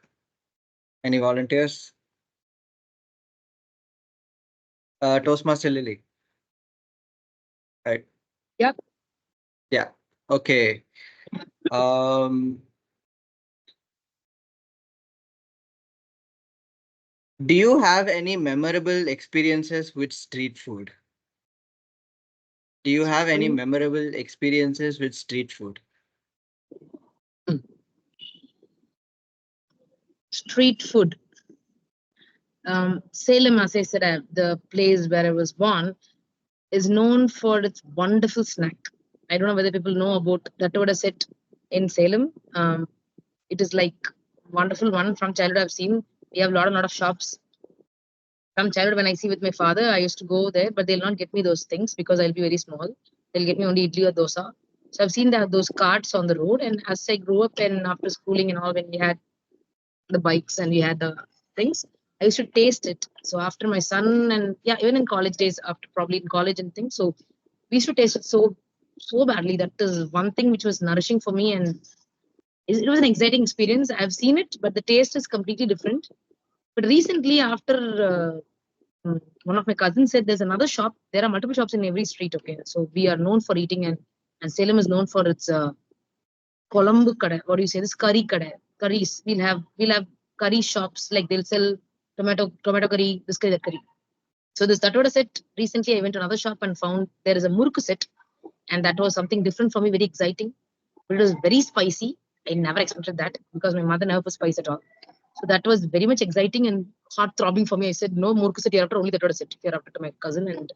Any volunteers? Toastmaster Lily. Right. Yep. Yeah. Okay. Um, do you have any memorable experiences with street food? Do you have any memorable experiences with street food? Street food. Salem, as I said, the place where I was born, is known for its wonderful snack. I don't know whether people know about Tatoda set in Salem. It is like wonderful one from childhood I've seen. We have a lot of shops. From childhood, when I see with my father, I used to go there, but they'll not get me those things because I'll be very small. They'll get me only idli or dosa. So I've seen that those carts on the road, and as I grew up and after schooling and all, when we had the bikes and we had the things, I used to taste it. So after my son and yeah, even in college days, after probably in college and things, so we used to taste it so badly. That is one thing which was nourishing for me, and it was an exciting experience. I've seen it, but the taste is completely different. But recently, after one of my cousins said there's another shop. There are multiple shops in every street. Okay, so we are known for eating, and Salem is known for its Colombo kada. What do you say? This curry kada. Curries. We'll have curry shops like they'll sell tomato curry, this curry, that curry. So this Tatoda set, recently I went to another shop and found there is a murku set, and that was something different for me, very exciting. But it was very spicy. I never expected that because my mother never put spice at all. So that was very much exciting and heart throbbing for me. I said, no murku set, you're after only Tatoda set. You're after to my cousin, and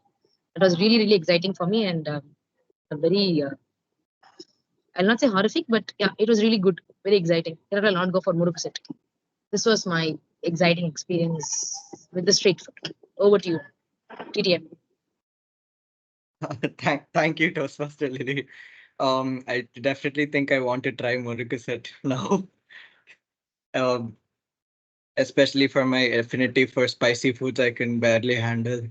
it was really, really exciting for me and a very I'll not say horrific, but yeah, it was really good, very exciting. I will not go for muruk set. This was my exciting experience with the street food. Over to you, TTM. Thank you, Toastmaster Lily. I definitely think I want to try Murukuset now. Um, Especially for my affinity for spicy foods, I can barely handle.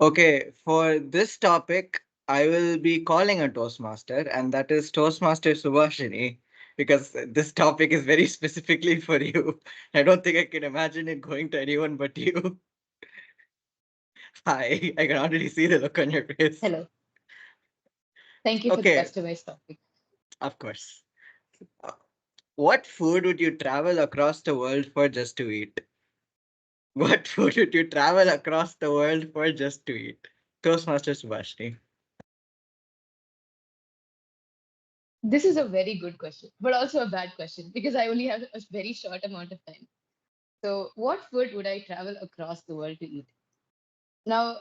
Okay, for this topic, I will be calling a Toastmaster, and that is Toastmaster Subhashini, because this topic is very specifically for you. I don't think I can imagine it going to anyone but you. Hi, I can already see the look on your face. Hello. Thank you for the Okay, customized topic. of course. What food would you travel across the world for just to eat? What food would you travel across the world for just to eat? Toastmaster Subhashni. This is a very good question, but also a bad question because I only have a very short amount of time. So, what food would I travel across the world to eat? Now,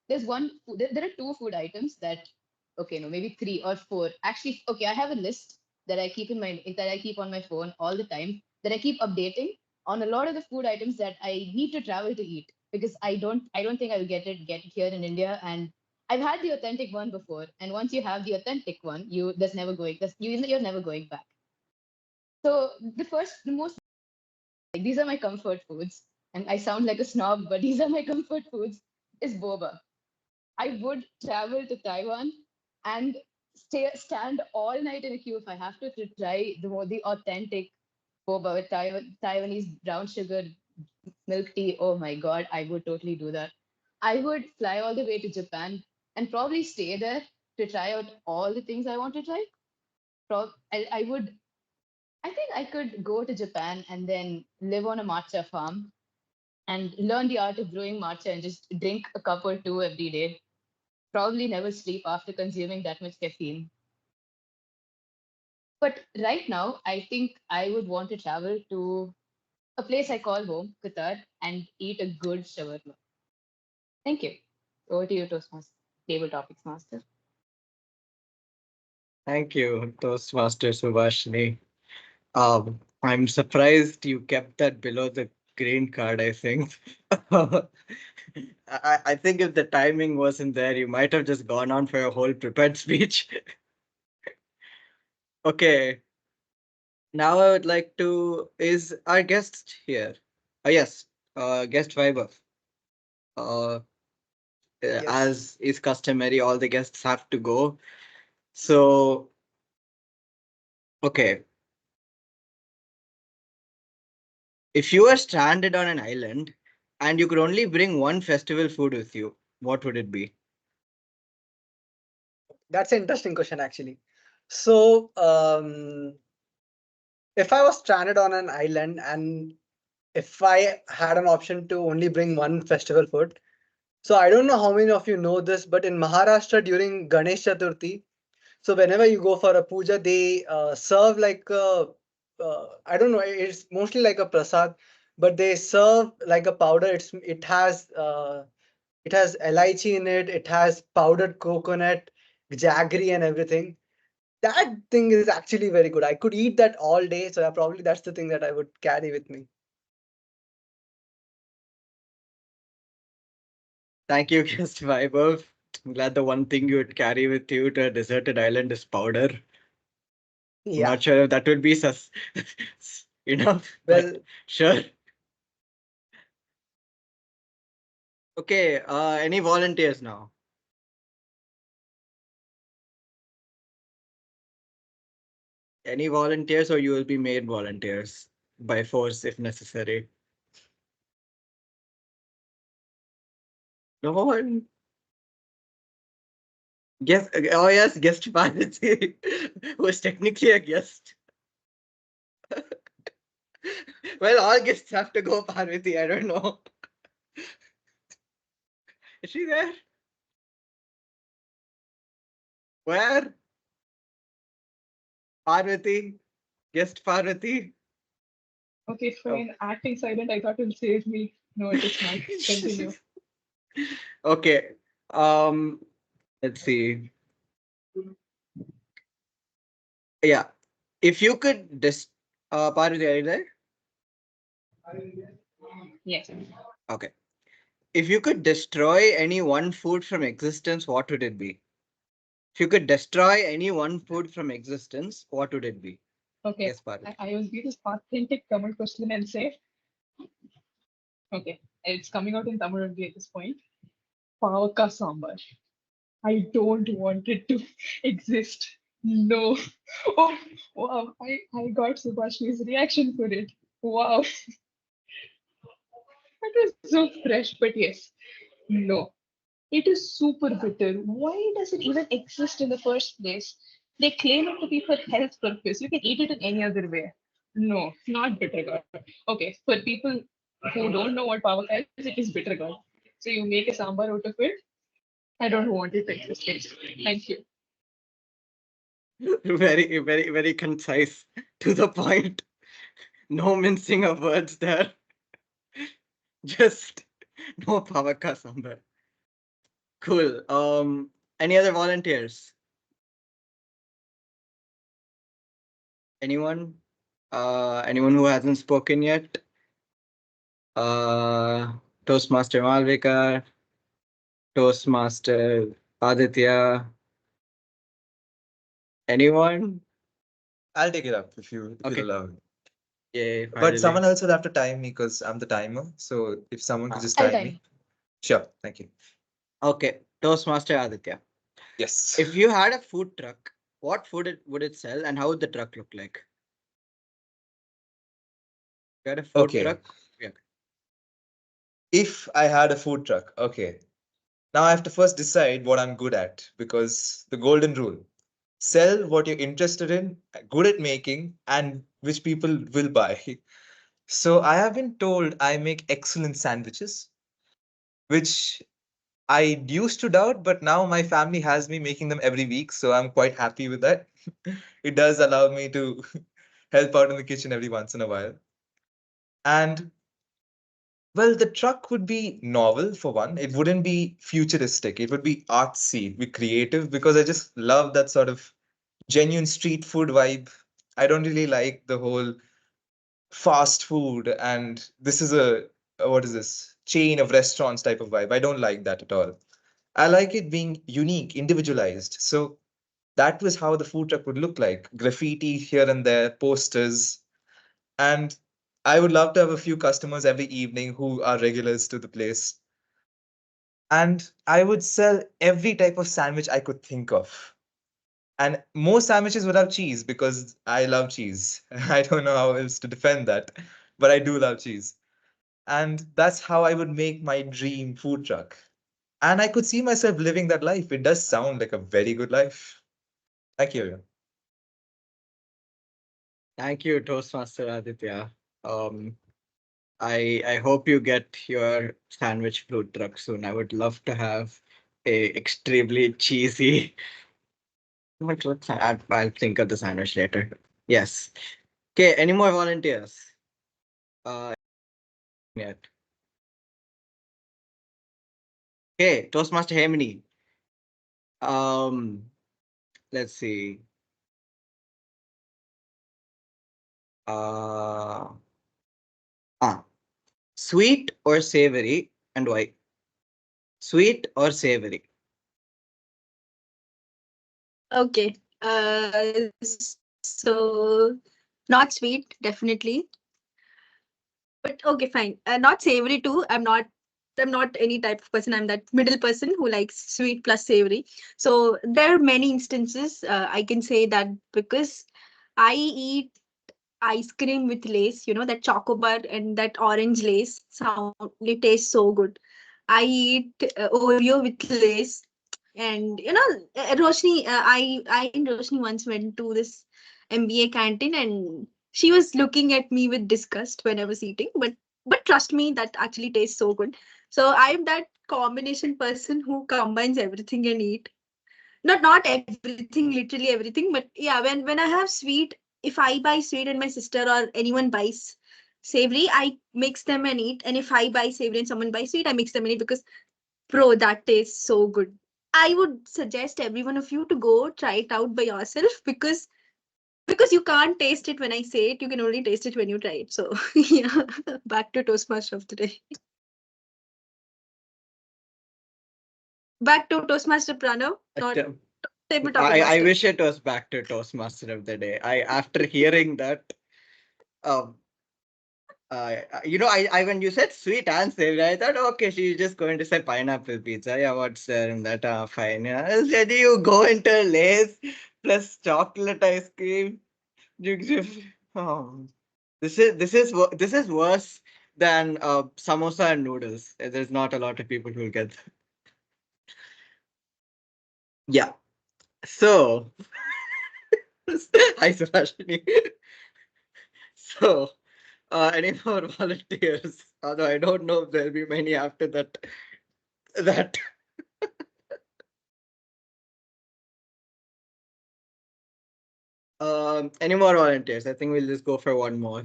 there's there are two food items that, okay, no, maybe three or four. Actually, okay, I have a list that I keep that I keep on my phone all the time, that I keep updating on a lot of the food items that I need to travel to eat because I don't think I'll get it here in India. And I've had the authentic one before, and once you have the authentic one, you're never going back. So the most, like, these are my comfort foods, and I sound like a snob, but these are my comfort foods. Is boba. I would travel to Taiwan and stand all night in a queue if I have to try the authentic boba with Taiwanese brown sugar milk tea. Oh my God, I would totally do that. I would fly all the way to Japan and probably stay there to try out all the things I want to try. I think I could go to Japan and then live on a matcha farm and learn the art of brewing matcha and just drink a cup or two every day. Probably never sleep after consuming that much caffeine. But right now, I think I would want to travel to a place I call home, Qatar, and eat a good shawarma. Thank you. Over to you, Toastmaster, Table Topics Master. Thank you, Toastmaster Subhashni. I'm surprised you kept that below the green card, I think. I think if the timing wasn't there, you might have just gone on for a whole prepared speech. Okay. Now I would like to, is our guest here? Yes, guest Vaibhav. Yes. As is customary, all the guests have to go. So, okay. If you were stranded on an island and you could only bring one festival food with you, what would it be? That's an interesting question, actually. So, if I was stranded on an island and if I had an option to only bring one festival food, so I don't know how many of you know this, but in Maharashtra during Ganesh Chaturthi, so whenever you go for a puja, they serve like I don't know, it's mostly like a prasad, but they serve like a powder. It has elaichi in it. It has powdered coconut, jaggery, and everything. That thing is actually very good. I could eat that all day. So probably that's the thing that I would carry with me. Thank you, guest Vaibhav. I'm glad the one thing you would carry with you to a deserted island is powder. Yeah. Not sure if that would be enough. Well, sure. Okay, any volunteers now? Any volunteers, or you will be made volunteers by force if necessary? No one. Guest, oh yes, guest Parvati, who is technically a guest. Well, all guests have to go, Parvati. I don't know. Is she there? Where? Parvati? Guest Parvati? Okay, fine. Acting silent, I thought it'll save me. No, it is not. Continue. Okay. Let's see. Yeah. If you could Parvati, are you there? Yes. Okay. If you could destroy any one food from existence, what would it be? If you could destroy any one food from existence, what would it be? Okay. Yes, Parvati. I will be this authentic Tamil question and say, okay, it's coming out in Tamil only at this point. Pavaka sambar. I don't want it to exist. No. Oh, wow. I got Subhashni's reaction for it. Wow. That was so fresh, but yes. No. It is super bitter. Why does it even exist in the first place? They claim it to be for health purpose. You can eat it in any other way. No, not bitter gourd. Okay, for people who don't know what pavaka is, it is bitter gourd. So you make a sambar out of it. I don't want it like this taste. Thank you. Very, very, very concise, to the point. No mincing of words there. Just no pavaka sambar. Cool. Any other volunteers? Anyone? Anyone who hasn't spoken yet? Toastmaster Malvika, Toastmaster Aditya. Anyone? I'll take it up if you'll Okay. allow it. Yeah, But someone else will have to time me because I'm the timer. So if someone could just time me. Sure. Thank you. Okay. Toastmaster Aditya. Yes. If you had a food truck, what food would it sell and how would the truck look like? You had a food Okay. truck? Yeah. If I had a food truck, okay. Now I have to first decide what I'm good at because the golden rule: sell what you're interested in, good at making, and which people will buy. So I have been told I make excellent sandwiches, which I used to doubt, but now my family has me making them every week, so I'm quite happy with that. It does allow me to help out in the kitchen every once in a while. And well, the truck would be novel for one. It wouldn't be futuristic. It would be artsy, be creative because I just love that sort of genuine street food vibe. I don't really like the whole fast food and this is a what is this chain of restaurants type of vibe. I don't like that at all. I like it being unique, individualized. So that was how the food truck would look like. Graffiti here and there, posters, and I would love to have a few customers every evening who are regulars to the place. And I would sell every type of sandwich I could think of. And most sandwiches would have cheese because I love cheese. I don't know how else to defend that, but I do love cheese. And that's how I would make my dream food truck. And I could see myself living that life. It does sound like a very good life. Thank you, everyone. Thank you, Toastmaster Aditya. I hope you get your sandwich food truck soon. I would love to have a extremely cheesy. I'll think of the sandwich later. Yes. Okay. Any more volunteers? Yet. Okay, Toastmaster Hemini. Let's see. Sweet or savory, and why? Sweet or savory? Okay. So not sweet, definitely. But okay, fine. Not savory too. I'm not any type of person. I'm that middle person who likes sweet plus savory. So there are many instances. I can say that because I eat ice cream with lace, that chocobar and that orange lace sound, it tastes so good. I eat Oreo with lace, and Roshni, I and Roshni once went to this MBA canteen, and she was looking at me with disgust when I was eating, but trust me, that actually tastes so good. So I'm that combination person who combines everything and eat. Not everything, literally everything, but yeah, when I have sweet, if I buy sweet and my sister or anyone buys savory, I mix them and eat. And if I buy savory and someone buys sweet, I mix them and eat because bro, that tastes so good. I would suggest every one of you to go try it out by yourself because you can't taste it when I say it. You can only taste it when you try it. So yeah, back to Toastmaster of today. Back to Toastmaster Pranav. Not table topic I master. wish it was back to Toastmaster of the day. After hearing that, I when you said sweet and savory, I thought, okay, she's just going to say pineapple pizza. Yeah, what's there in that? Fine. Yeah. Then you go into Lay's plus chocolate ice cream. Oh. This is worse than samosa and noodles. There's not a lot of people who will get that. Yeah. So, hi Subhashini. So, Any more volunteers? Although I don't know if there'll be many after that. That. Any more volunteers? I think we'll just go for one more.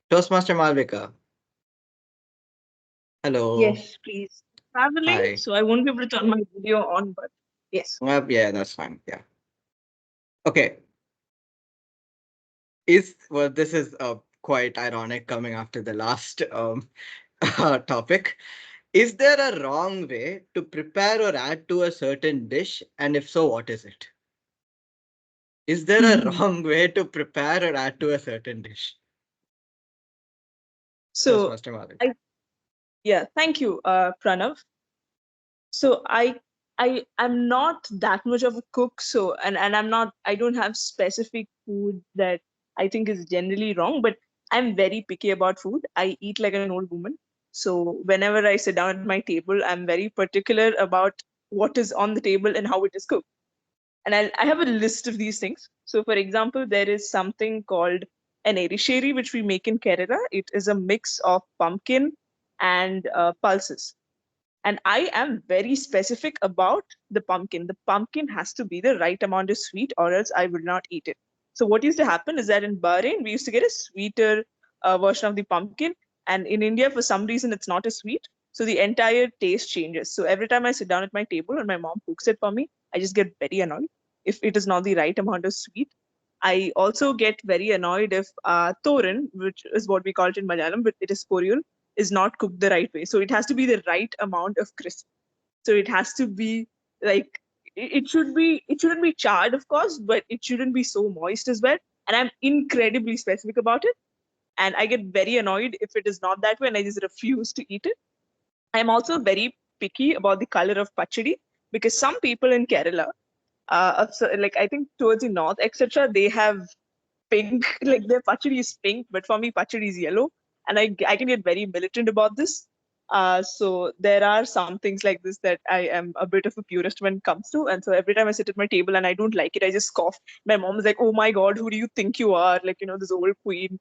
Toastmaster Malvika. Hello. Yes, please. Traveling, Hi. so I won't be able to turn my video on, but yes. Yeah, that's fine. Yeah. Okay. Well, this is quite ironic coming after the last topic. Is there a wrong way to prepare or add to a certain dish? And if so, what is it? Is there a wrong way to prepare or add to a certain dish? So Toastmaster Malvika. thank you, Pranav. So I'm not that much of a cook, so and I don't have specific food that I think is generally wrong, but I'm very picky about food. I eat like an old woman. So whenever I sit down at my table, I'm very particular about what is on the table and how it is cooked. And I have a list of these things. So for example, there is something called an erisheri, which we make in Kerala. It is a mix of pumpkin and pulses. And I am very specific about the pumpkin. The pumpkin has to be the right amount of sweet, or else I will not eat it. So what used to happen is that in Bahrain, we used to get a sweeter version of the pumpkin. And in India, for some reason, it's not as sweet. So the entire taste changes. So every time I sit down at my table and my mom cooks it for me, I just get very annoyed if it is not the right amount of sweet. I also get very annoyed if thoran, which is what we call it in Malayalam, but it is Korean, is not cooked the right way. So it has to be the right amount of crisp. So it has to be like it shouldn't be charred, of course, but it shouldn't be so moist as well. And I'm incredibly specific about it. And I get very annoyed if it is not that way and I just refuse to eat it. I'm also very picky about the color of pachadi because some people in Kerala, like I think towards the north, etc., they have pink, like their pachadi is pink, but for me, pachadi is yellow. And I can get very militant about this. So there are some things like this that I am a bit of a purist when it comes to. And so every time I sit at my table and I don't like it, I just scoff. My mom is like, oh my God, who do you think you are? Like, this old queen.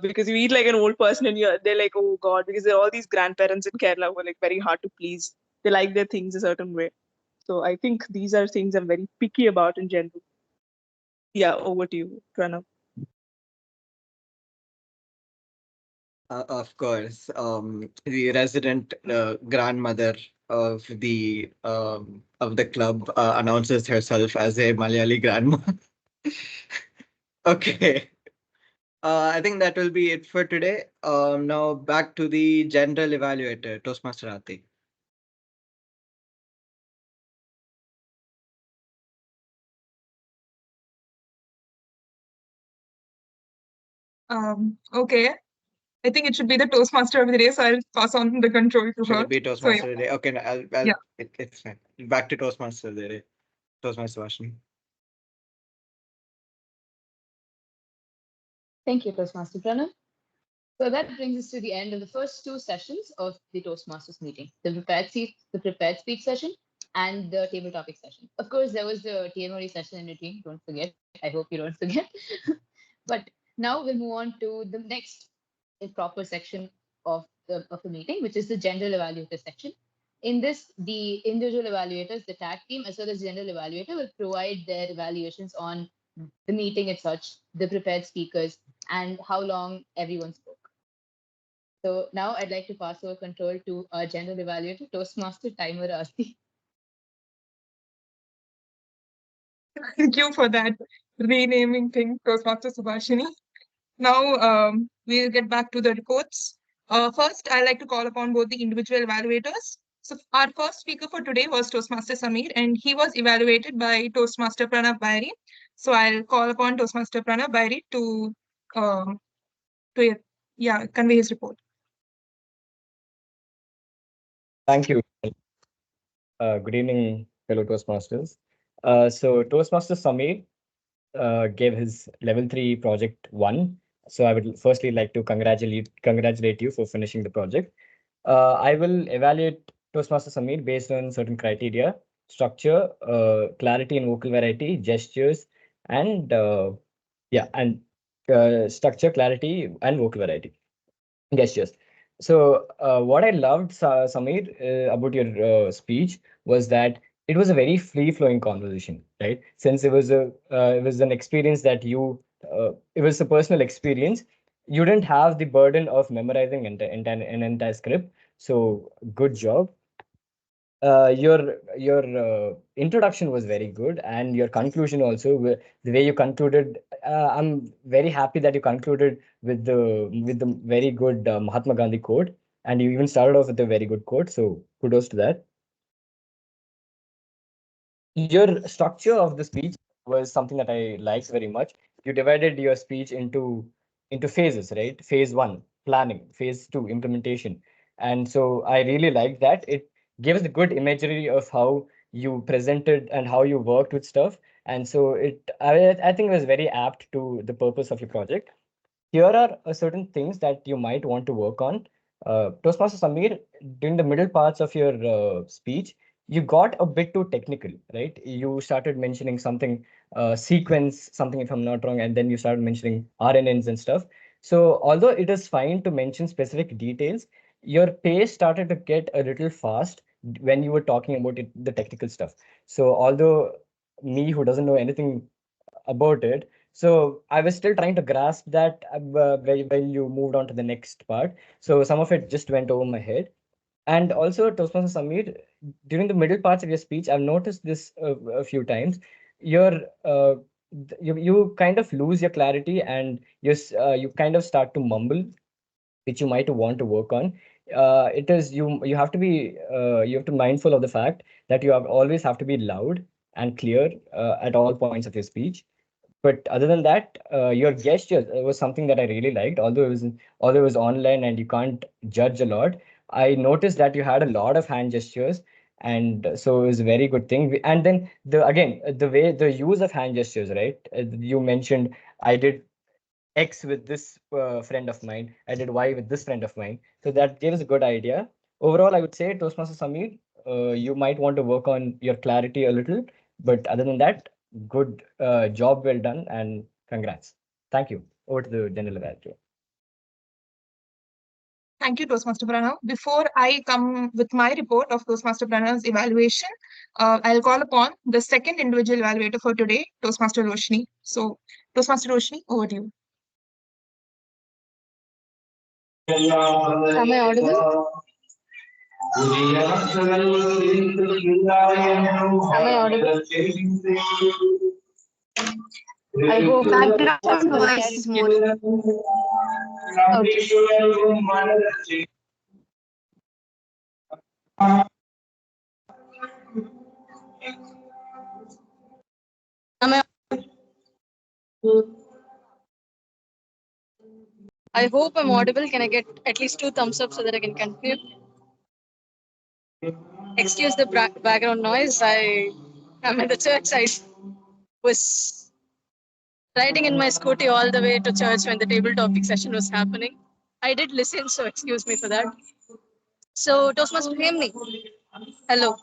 Because you eat like an old person and they're like, oh God, because there are all these grandparents in Kerala who are like very hard to please. They like their things a certain way. So I think these are things I'm very picky about in general. Yeah, over to you, Pranav. Of course, the resident grandmother of the club announces herself as a Malayali grandma. Okay, I think that will be it for today. Now back to the general evaluator, Toastmaster Ati. Okay. I think it should be the Toastmaster of the day, so I'll pass on the control to Should her. it be So, Toastmaster yeah. today? Okay, no, Yeah. it's fine. Back to Toastmaster today. Toastmaster Roshni. Thank you, Toastmaster Pranav. So that brings us to the end of the first two sessions of the Toastmasters meeting, the prepared speech session and the table topic session. Of course, there was the TMOD session in between. Don't forget. I hope you don't forget. But now we'll move on to the next proper section of the meeting, which is the general evaluator section. In this, the individual evaluators, the tag team, as well as general evaluator will provide their evaluations on the meeting as such, the prepared speakers, and how long everyone spoke. So now I'd like to pass over control to our general evaluator, Toastmaster Timer Asti. Thank you for that renaming thing, Toastmaster Subhashini. Now we'll get back to the reports. First, I'd like to call upon both the individual evaluators. So our first speaker for today was Toastmaster Samir, and he was evaluated by Toastmaster Pranav Bairi. So I'll call upon Toastmaster Pranav Bairi to convey his report. Thank you. Good evening, fellow Toastmasters. So Toastmaster Samir gave his level 3 project 1. So I would firstly like to congratulate you for finishing the project. I will evaluate Toastmaster Samir based on certain criteria: structure, clarity and vocal variety, gestures, and structure, clarity, and vocal variety. Gestures. So, what I loved, Samir, about your speech was that it was a very free-flowing conversation, right? Since it was an experience that it was a personal experience. You didn't have the burden of memorizing an entire script. So, good job. Your introduction was very good, and your conclusion also, the way you concluded. I'm very happy that you concluded with the very good Mahatma Gandhi quote, and you even started off with a very good quote. So kudos to that. Your structure of the speech was something that I liked very much. You divided your speech into phases, right? Phase one, planning. Phase two, implementation. And so I really liked that. It gives the good imagery of how you presented and how you worked with stuff. And so I think it was very apt to the purpose of your project. Here are certain things that you might want to work on. Toastmaster Samir, during the middle parts of your speech, you got a bit too technical, right? You started mentioning something, sequence, something if I'm not wrong, and then you started mentioning RNNs and stuff. So although it is fine to mention specific details, your pace started to get a little fast when you were talking about the technical stuff. So although me, who doesn't know anything about it. So I was still trying to grasp that when you moved on to the next part. So some of it just went over my head. And also, Toastmaster Samir, during the middle parts of your speech, I've noticed this a few times. Your you kind of lose your clarity, and you kind of start to mumble, which you might want to work on. It is you have to be you have to mindful of the fact that always have to be loud and clear at all points of your speech. But other than that, your gesture was something that I really liked. Although it was online and you can't judge a lot, I noticed that you had a lot of hand gestures, and so it was a very good thing. And then the use of hand gestures, right? You mentioned I did X with this friend of mine. I did Y with this friend of mine. So that gave us a good idea. Overall, I would say, Toastmaster Samir, you might want to work on your clarity a little. But other than that, good job well done, and congrats. Thank you. Over to the general evaluator. Thank you, Toastmaster Pranav. Before I come with my report of Toastmaster Pranav's evaluation, I'll call upon the second individual evaluator for today, Toastmaster Roshni. So, Toastmaster Roshni, over to you. Am I audible? Am I audible? I hope Background voice is more. Okay. Am I hope I'm audible. Can I get at least 2 thumbs up so that I can continue? Excuse the background noise. I am in the church. I was riding in my scooty all the way to church when the table topic session was happening. I did listen, so excuse me for that. So, Toastmaster Hemni, hello.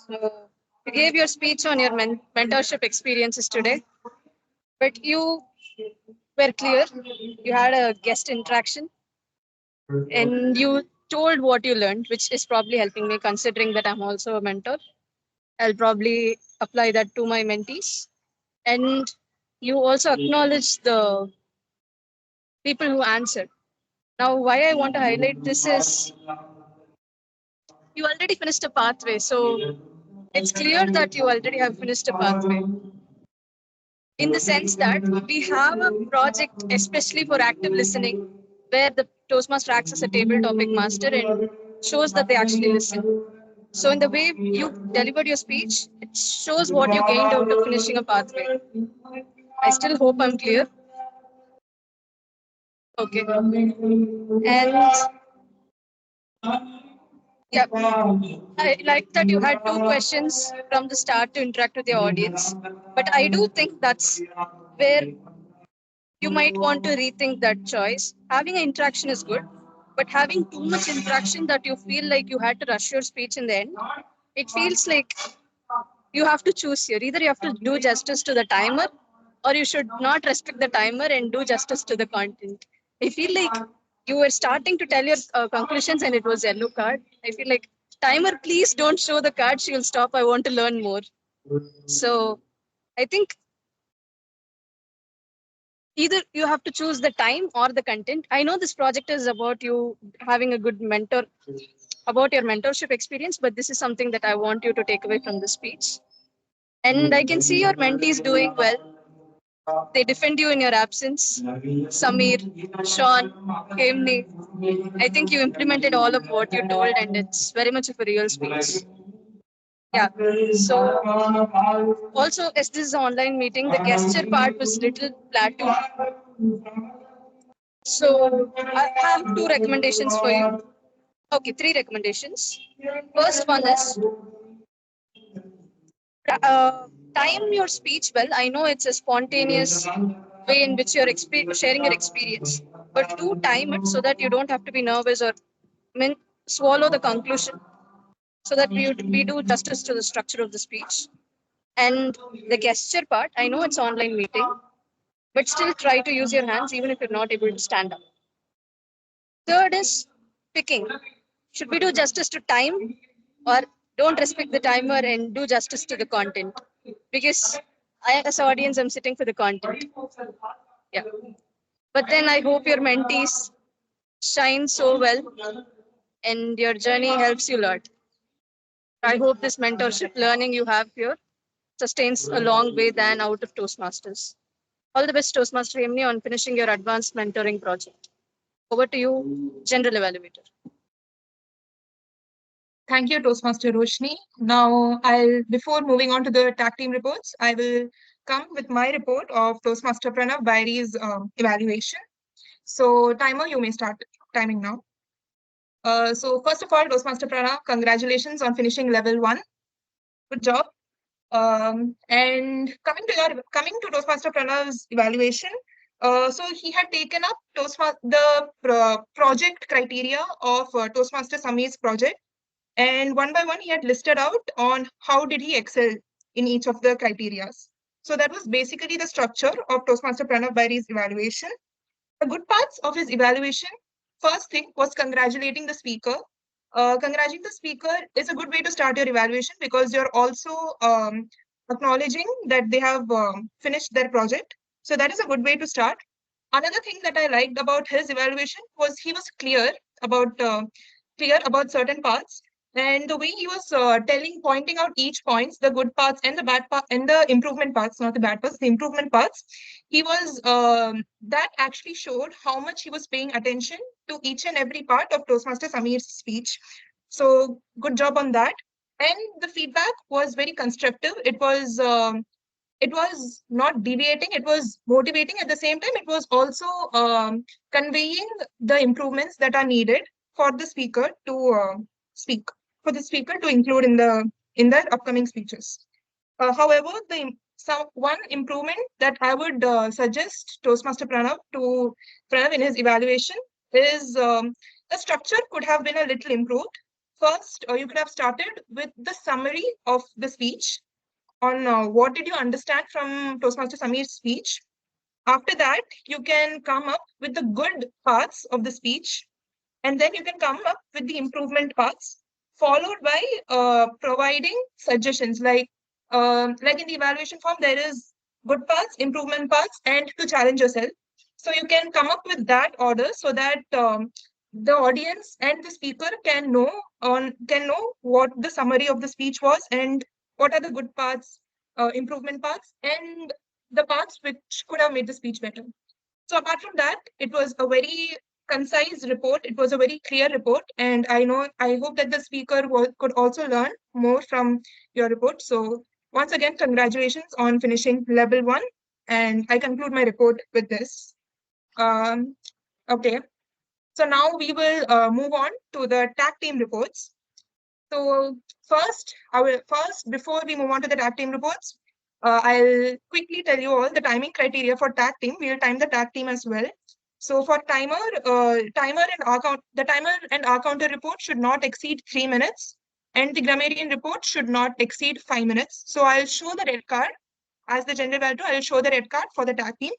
So, you gave your speech on your mentorship experiences today, but you were clear. You had a guest interaction, and you told what you learned, which is probably helping me considering that I'm also a mentor. I'll probably apply that to my mentees. And you also acknowledge the people who answered. Now, why I want to highlight this is you already finished a pathway. So it's clear that you already have finished a pathway. In the sense that we have a project, especially for active listening, where the Toastmaster acts as a table topic master and shows that they actually listen. So, in the way you delivered your speech, it shows what you gained out of finishing a pathway. I still hope I'm clear. Okay. And yeah, I like that you had 2 questions from the start to interact with the audience. But I do think that's where you might want to rethink that choice. Having an interaction is good, but having too much interaction that you feel like you had to rush your speech in the end, it feels like you have to choose here. Either you have to do justice to the timer, or you should not respect the timer and do justice to the content. I feel like you were starting to tell your conclusions and it was yellow card. I feel like, timer, please don't show the card. She will stop. I want to learn more. So I think either you have to choose the time or the content. I know this project is about you having a good mentor, about your mentorship experience, but this is something that I want you to take away from the speech. And I can see your mentees doing well. They defend you in your absence. Samir, Sean, Hemni. I think you implemented all of what you told, and it's very much of a real speech. Yeah. So also, as this is an online meeting, the gesture part was little plateau. So I have two recommendations for you. Okay, three recommendations. First one is time your speech well. I know it's a spontaneous way in which you're sharing your experience, but do time it so that you don't have to be nervous or swallow the conclusion, so that we do justice to the structure of the speech. And the gesture part, I know it's online meeting, but still try to use your hands even if you're not able to stand up. Third is picking. Should we do justice to time, or don't respect the timer and do justice to the content? Because I, as audience, I'm sitting for the content. Yeah. But then I hope your mentees shine so well and your journey helps you a lot. I hope this mentorship learning you have here sustains a long way than out of Toastmasters. All the best, Toastmaster Hemni, on finishing your advanced mentoring project. Over to you, General Evaluator. Thank you, Toastmaster Roshni. Now, before moving on to the tag team reports, I will come with my report of Toastmaster Pranav Bairi's evaluation. So, timer, you may start timing now. So, first of all, Toastmaster Pranav, congratulations on finishing level 1. Good job. And coming to Toastmaster Pranav's evaluation, so he had taken up the project criteria of Toastmaster Samir's project. And one by one, he had listed out on how did he excel in each of the criterias. So that was basically the structure of Toastmaster Pranav Bairi's evaluation. The good parts of his evaluation, first thing was congratulating the speaker. Congratulating the speaker is a good way to start your evaluation because you're also acknowledging that they have finished their project. So that is a good way to start. Another thing that I liked about his evaluation was he was clear about certain parts, and the way he was pointing out each points, the good parts and the bad part and the improvement parts, not the bad parts, the improvement parts. He was that actually showed how much he was paying attention to each and every part of Toastmaster Samir's speech. So good job on that. And the feedback was very constructive. It was not deviating, it was motivating. At the same time, it was also conveying the improvements that are needed for the speaker to for the speaker to include in their upcoming speeches. However, one improvement that I would suggest Toastmaster Pranav in his evaluation is the structure could have been a little improved. First, you could have started with the summary of the speech on what did you understand from Toastmaster Samir's speech. After that, you can come up with the good parts of the speech, and then you can come up with the improvement parts, followed by providing suggestions like in the evaluation form, there is good parts, improvement parts, and to challenge yourself. So you can come up with that order so that the audience and the speaker can know what the summary of the speech was and what are the good parts, improvement parts, and the parts which could have made the speech better. So apart from that, it was a very concise report. It was a very clear report, and I hope that the speaker could also learn more from your report. So once again, congratulations on finishing level 1, and I conclude my report with this. Okay, so now we will move on to the tag team reports. So first, before we move on to the tag team reports, I'll quickly tell you all the timing criteria for tag team. We'll time the tag team as well. So for the timer and R counter report should not exceed 3 minutes. And the grammarian report should not exceed 5 minutes. So I'll show the red card. As the general value, I'll show the red card for the tag team.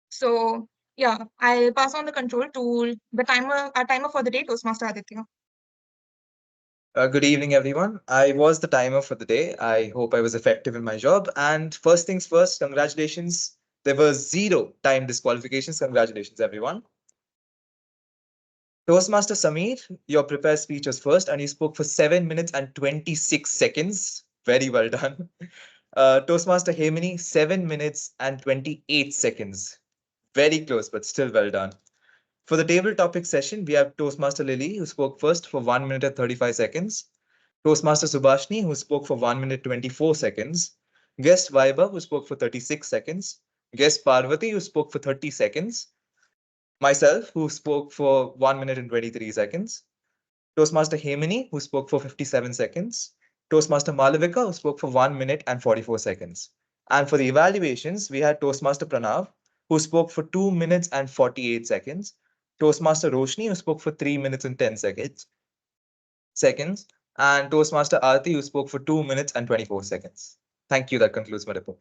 So yeah, I'll pass on the control to the timer, our timer for the day, Toastmaster Aditya. Good evening, everyone. I was the timer for the day. I hope I was effective in my job. And first things first, congratulations. There were 0 time disqualifications. Congratulations, everyone. Toastmaster Sameer, your prepared speech was first, and you spoke for 7 minutes and 26 seconds. Very well done. Toastmaster Hemini, 7 minutes and 28 seconds. Very close, but still well done. For the table topic session, we have Toastmaster Lily, who spoke first for 1 minute and 35 seconds. Toastmaster Subhashni, who spoke for 1 minute 24 seconds. Guest Vaibhav, who spoke for 36 seconds. Guest Parvati, who spoke for 30 seconds. Myself, who spoke for 1 minute and 23 seconds. Toastmaster Hemini, who spoke for 57 seconds. Toastmaster Malavika, who spoke for 1 minute and 44 seconds. And for the evaluations, we had Toastmaster Pranav, who spoke for 2 minutes and 48 seconds. Toastmaster Roshni, who spoke for 3 minutes and 10 seconds. And Toastmaster Aarti, who spoke for 2 minutes and 24 seconds. Thank you. That concludes my report.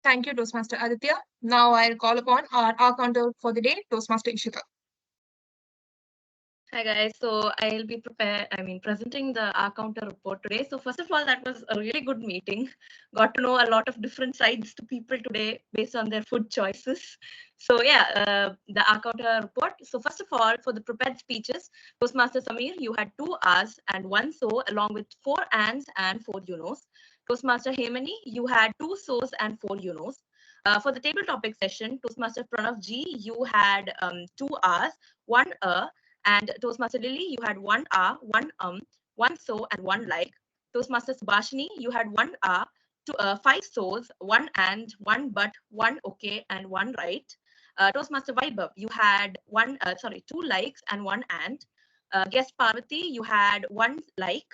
Thank you, Toastmaster Aditya. Now I'll call upon our counter for the day, Toastmaster Ishita. Hi guys, so I'll be presenting the R counter report today. So first of all, that was a really good meeting. Got to know a lot of different sides to people today based on their food choices. So yeah, the R counter report. So first of all, for the prepared speeches, Toastmaster Sameer, you had 2 R's and 1 so, along with 4 ands and 4 you knows. Toastmaster Hemani, you had 2 so's and 4 you knows. For the table topic session, Toastmaster Pranav G, you had 2 R's, 1 and Toastmaster Lily, you had 1 R, 1 1 so, and 1 like. Toastmaster Subhashini, you had 1 R, 5 so's, 1 and, 1 but, 1 okay, and 1 right. Toastmaster Vaibhav, you had 2 likes and 1 and. Guest Parvati, you had 1 like.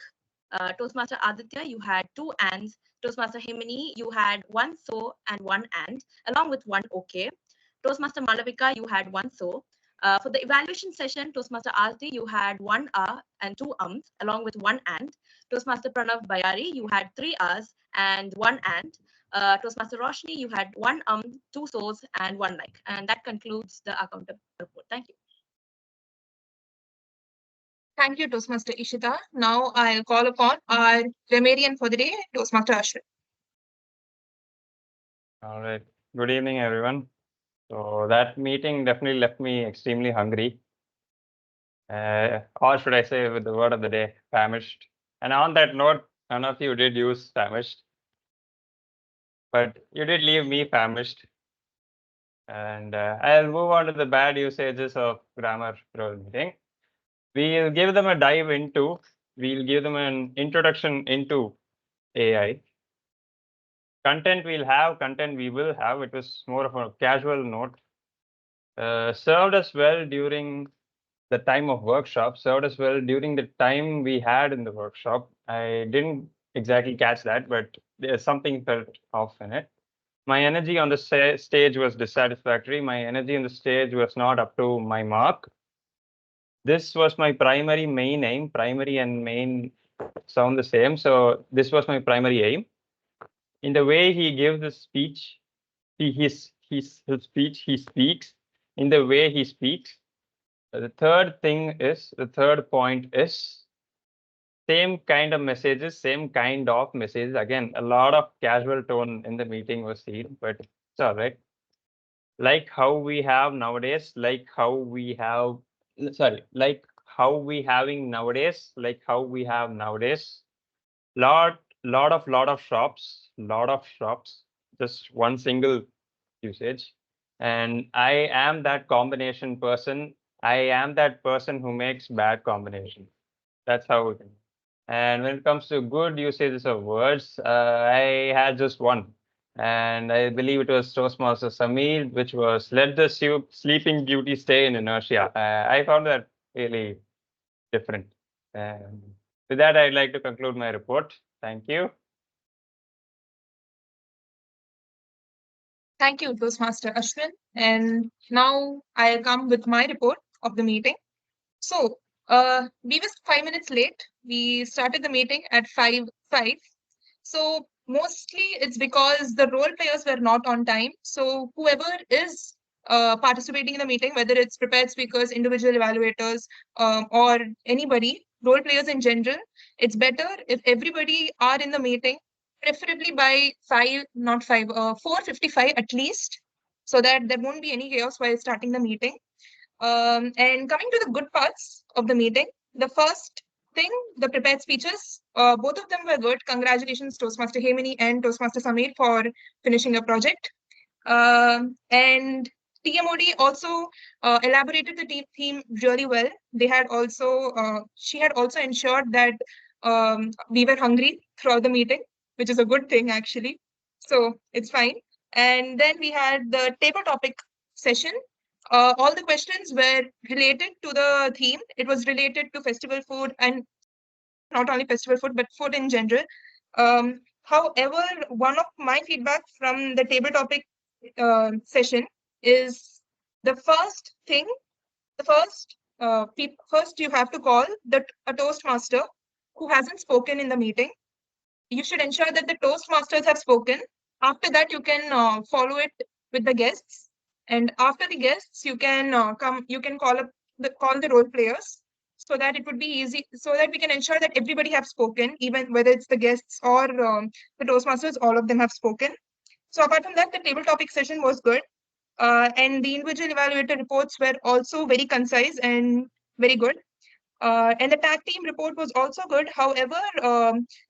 Toastmaster Aditya, you had 2 ands. Toastmaster Himini, you had 1 so and 1 and, along with 1 okay. Toastmaster Malavika, you had 1 so. For the evaluation session, Toastmaster Aarti, you had 1 and 2 along with 1 and. Toastmaster Pranav Bayari, you had 3 R's and 1 and. Toastmaster Roshni, you had 1 2 so's and 1 like. And that concludes the account report. Thank you. Thank you, Toastmaster Ishita. Now I'll call upon our grammarian for the day, Toastmaster Ashwin. All right. Good evening, everyone. So that meeting definitely left me extremely hungry. Or should I say with the word of the day, famished. And on that note, none of you did use famished, but you did leave me famished. And I'll move on to the bad usages of grammar role meeting. We'll give them a dive into, we'll give them an introduction into AI. Content we'll have, content we will have. It was more of a casual note. Served us well during the time of workshop, served us well during the time we had in the workshop. I didn't exactly catch that, but there's something felt off in it. My energy on the stage was dissatisfactory. My energy on the stage was not up to my mark. This was my primary main aim. Primary and main sound the same. So this was my primary aim. In the way he gives the speech, his speech, he speaks, in the way he speaks. The third point is same kind of messages, same kind of messages. Again, a lot of casual tone in the meeting was seen, but it's all right. Like how we have nowadays, like how we have nowadays. Lot of shops, just one single usage. And I am that combination person. I am that person who makes bad combinations. That's how it is. And when it comes to good usages of words, I had just one. And I believe it was Toastmaster Sameer, which was let the sleeping beauty stay in inertia. I found that really different. And with that, I'd like to conclude my report. Thank you. Thank you, Toastmaster Ashwin. And now I'll come with my report of the meeting. So We were 5 minutes late. We started the meeting at 5:05. So mostly it's because the role players were not on time. So whoever is participating in the meeting, whether it's prepared speakers, individual evaluators, or anybody, role players in general, it's better if everybody are in the meeting, preferably by 4:55 at least, so that there won't be any chaos while starting the meeting. And coming to the good parts of the meeting, the first thing, the prepared speeches, both of them were good. Congratulations, Toastmaster Hemini and Toastmaster Samir, for finishing your project. And TMOD also elaborated the theme really well. They had also, she had also ensured that we were hungry throughout the meeting, which is a good thing actually. So it's fine. And then we had the table topic session. All the questions were related to the theme. It was related to festival food, and not only festival food, but food in general. However, one of my feedback from the table topic session is the first thing, first you have to call a Toastmaster who hasn't spoken in the meeting. You should ensure that the Toastmasters have spoken. After that, you can follow it with the guests. And after the guests, you can call the role players, so that it would be easy, so that we can ensure that everybody have spoken, even whether it's the guests or the Toastmasters, all of them have spoken. So apart from that, the table topic session was good. And the individual evaluator reports were also very concise and very good. And the tag team report was also good. However,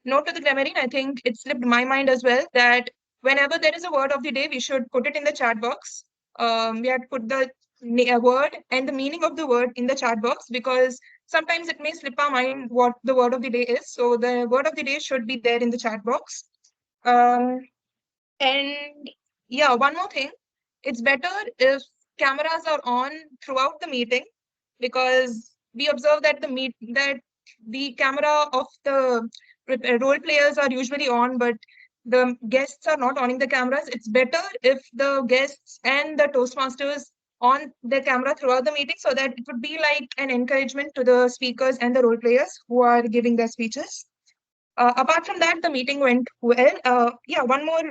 note to the grammarian, I think it slipped my mind as well, that whenever there is a word of the day, we should put it in the chat box. We had to put the word and the meaning of the word in the chat box, because sometimes it may slip our mind what the word of the day is. So the word of the day should be there in the chat box. And yeah, one more thing. It's better if cameras are on throughout the meeting, because we observe that the camera of the role players are usually on, but the guests are not on the cameras. It's better if the guests and the Toastmasters on the camera throughout the meeting, so that it would be like an encouragement to the speakers and the role players who are giving their speeches. Apart from that, the meeting went well. Yeah, one more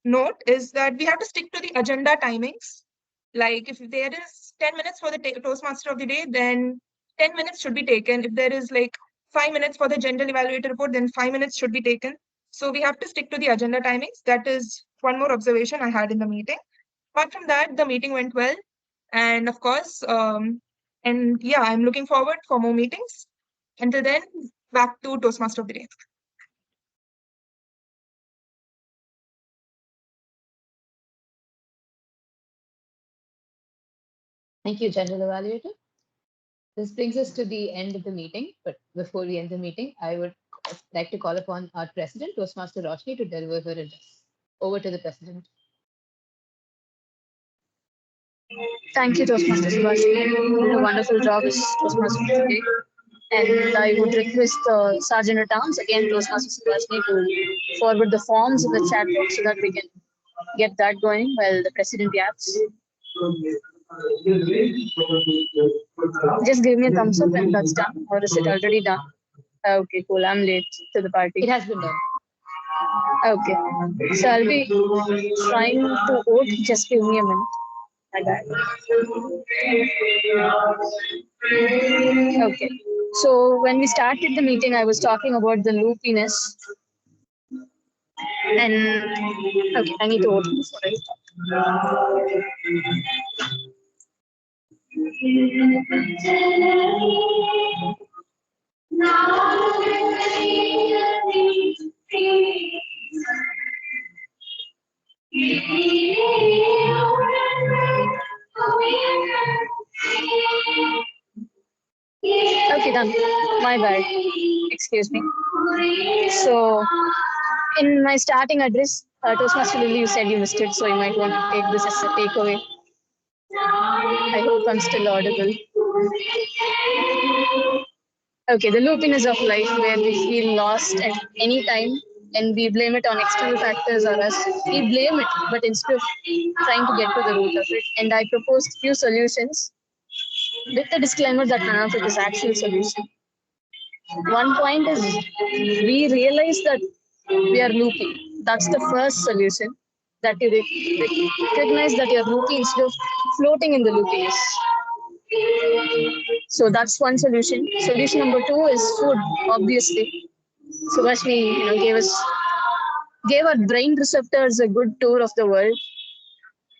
note is that we have to stick to the agenda timings. Like if there is 10 minutes for the Toastmaster of the day, then 10 minutes should be taken. If there is like 5 minutes for the general evaluator report, then 5 minutes should be taken. So we have to stick to the agenda timings. That is one more observation I had in the meeting. Apart from that, the meeting went well. And of course, and yeah, I'm looking forward for more meetings. Until then, back to Toastmaster of the day. Thank you, General Evaluator. This brings us to the end of the meeting. But before we end the meeting, I would like to call upon our President, Toastmaster Roshni, to deliver her address. Over to the President. Thank you, Toastmaster Subhashini. You did a wonderful job as Toastmaster today. And I would request Sergeant at Arms, again, Toastmaster Subhashini, to forward the forms in the chat box so that we can get that going while the President yaps. Just give me a thumbs up when that's done, or is it already done? Okay, cool. I'm late to the party. It has been done. Okay. So I'll be trying to vote. Just give me a minute. My bad. Okay. So when we started the meeting, I was talking about the loopiness. And okay, I need to vote for it. Okay, done. My bad. Excuse me. So, in my starting address, Toastmaster Lily, you said you missed it, so you might want to take this as a takeaway. I hope I'm still audible. Okay, the loopiness of life where we feel lost at any time and we blame it on external factors or us. We blame it, but instead of trying to get to the root of it. And I proposed few solutions. with the disclaimer that none of it is actual solution. One point is we realize that we are loopy. That's the first solution. That you recognize that you're loopy instead of floating in the loopiness. So that's one solution. Solution number two is food, obviously. Subhashni, gave our brain receptors a good tour of the world,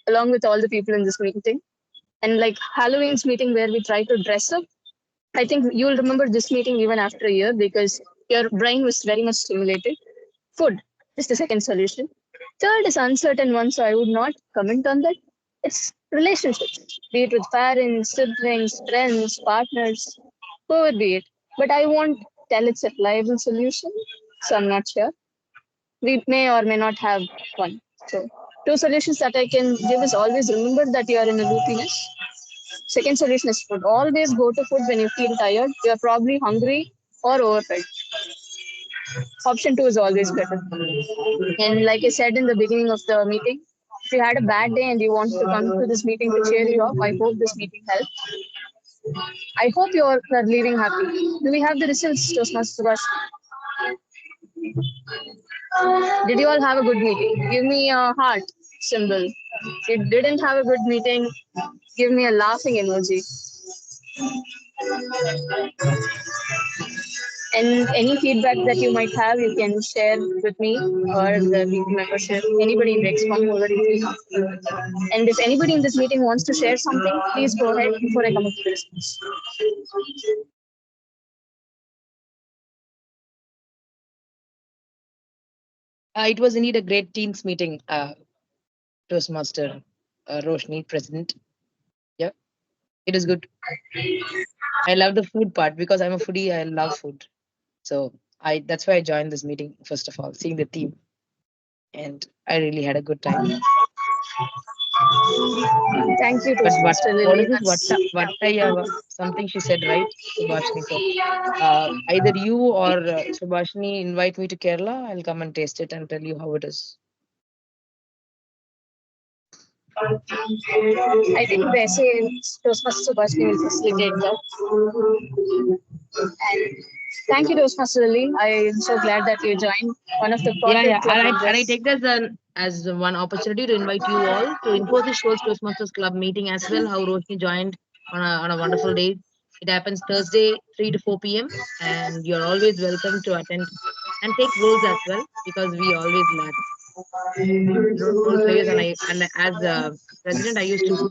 along with all the people in this meeting. And like Halloween's meeting where we try to dress up, I think you'll remember this meeting even after a year because your brain was very much stimulated. Food is the second solution. Third is uncertain one, so I would not comment on that. It's relationships, be it with parents, siblings, friends, partners, whoever be it. But I won't tell it's a reliable solution, so I'm not sure. We may or may not have one. So two solutions that I can give is always remember that you are in a loopiness. Second solution is food. Always go to food when you feel tired. You are probably hungry or overfed. Option two is always better. And like I said in the beginning of the meeting, if you had a bad day and you wanted to come to this meeting to cheer you up, I hope this meeting helped. I hope you all are leaving happy. Do we have the results, Toastmaster Subhash? Did you all have a good meeting? Give me a heart symbol. If you didn't have a good meeting, give me a laughing emoji. And any feedback that you might have, you can share with me or the meeting membership, anybody in the Expon, whoever you feel comfortable. And if anybody in this meeting wants to share something, please go ahead before I come up to the response. It was indeed a great teams meeting, Toastmaster Roshni, President. Yeah, it is good. I love the food part because I'm a foodie. I love food. So that's why I joined this meeting, first of all, seeing the theme. And I really had a good time. Thank you, But Toastmaster what Lily. is this Vattayava? Something she said, right, Subhashni? So either you or Subhashni invite me to Kerala, I'll come and taste it and tell you how it is. I think they say Toastmaster Subhashni will facilitate that. And thank you, Toastmaster Lily. I'm so glad that you joined one of the corporate club And I members. take this as one opportunity to invite you all to Infosys Shows Toastmasters Club meeting as well. How Roshni joined on a wonderful day. It happens Thursday, 3 to 4 p.m. And you're always welcome to attend and take roles as well because we always lack role players. And as president, I used to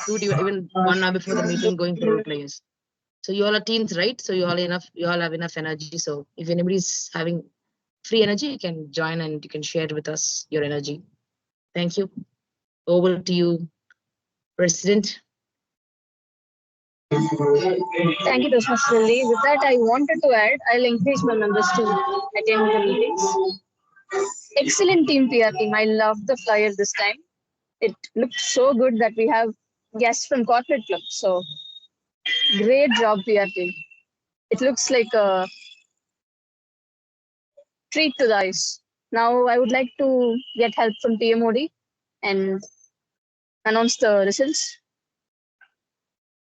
do it even 1 hour before the meeting, going for role players. So you all are teens, right? So you all have enough energy. So if anybody's having free energy, you can join and you can share with us your energy. Thank you. Over to you, President. Thank you, Toastmaster Lily. With that, I wanted to add, I'll encourage my members to attend the meetings. Excellent team, PR team. I love the flyer this time. It looked so good that we have guests from corporate club. So great job, PR team. It looks like a treat to the eyes. Now I would like to get help from TMOD and announce the results.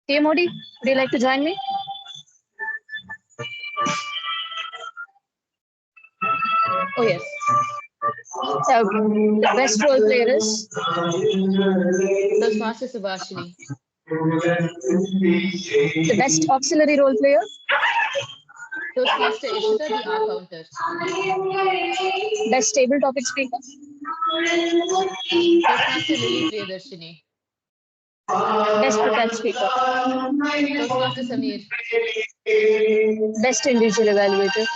TMOD, would you like to join me? Oh, yes. Okay. The best role player is Toastmaster Subhashini. The best auxiliary role player? Toastmaster Ishita, the R counter. Best table topic speaker? Toastmaster Lily Priyadarshini. Best prepared speaker? Toastmaster Samir. Best individual evaluator?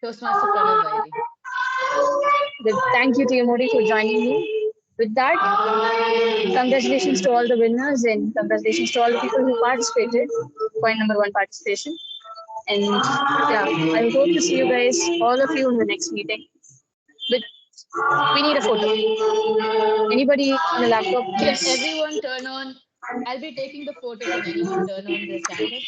Toastmaster Pranav Vairi. Thank you, TMOD, for joining me. With that, congratulations to all the winners and congratulations to all the people who participated. Point number one, participation. And yeah, I hope to see you guys, all of you, in the next meeting. But we need a photo. Anybody in the laptop? Can everyone turn on? I'll be taking the photo. Can anyone turn on their camera?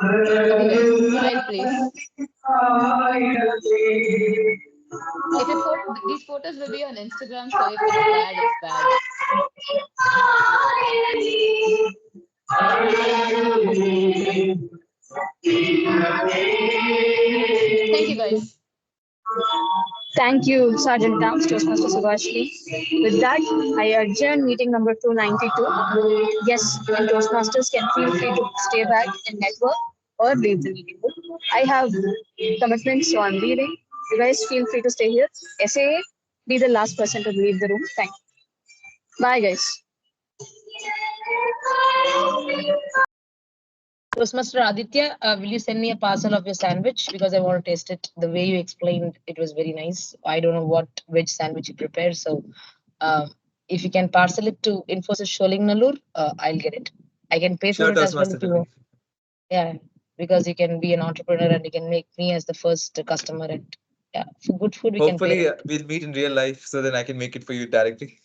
Okay, guys, smile, please. These photos will be on Instagram, so if it's bad, it's bad. Thank you, guys. Thank you, Sergeant Towns, Toastmaster Subhashini. With that, I adjourn meeting number 292. Yes, and Toastmasters can feel free to stay back and network or leave the meeting room. I have commitments, so I'm leaving. You guys feel free to stay here. SAA, be the last person to leave the room. Thank you. Bye, guys. Toastmaster Aditya, will you send me a parcel of your sandwich? Because I want to taste it. The way you explained, it was very nice. I don't know what veg sandwich you prepared. So if you can parcel it to Infosys Sholingnallur, I'll get it. I can pay for Sure, it as well Toastmaster. if you want. Yeah, because you can be an entrepreneur and you can make me as the first customer. And yeah, for good food, we can pay. Hopefully, we'll meet in real life so then I can make it for you directly.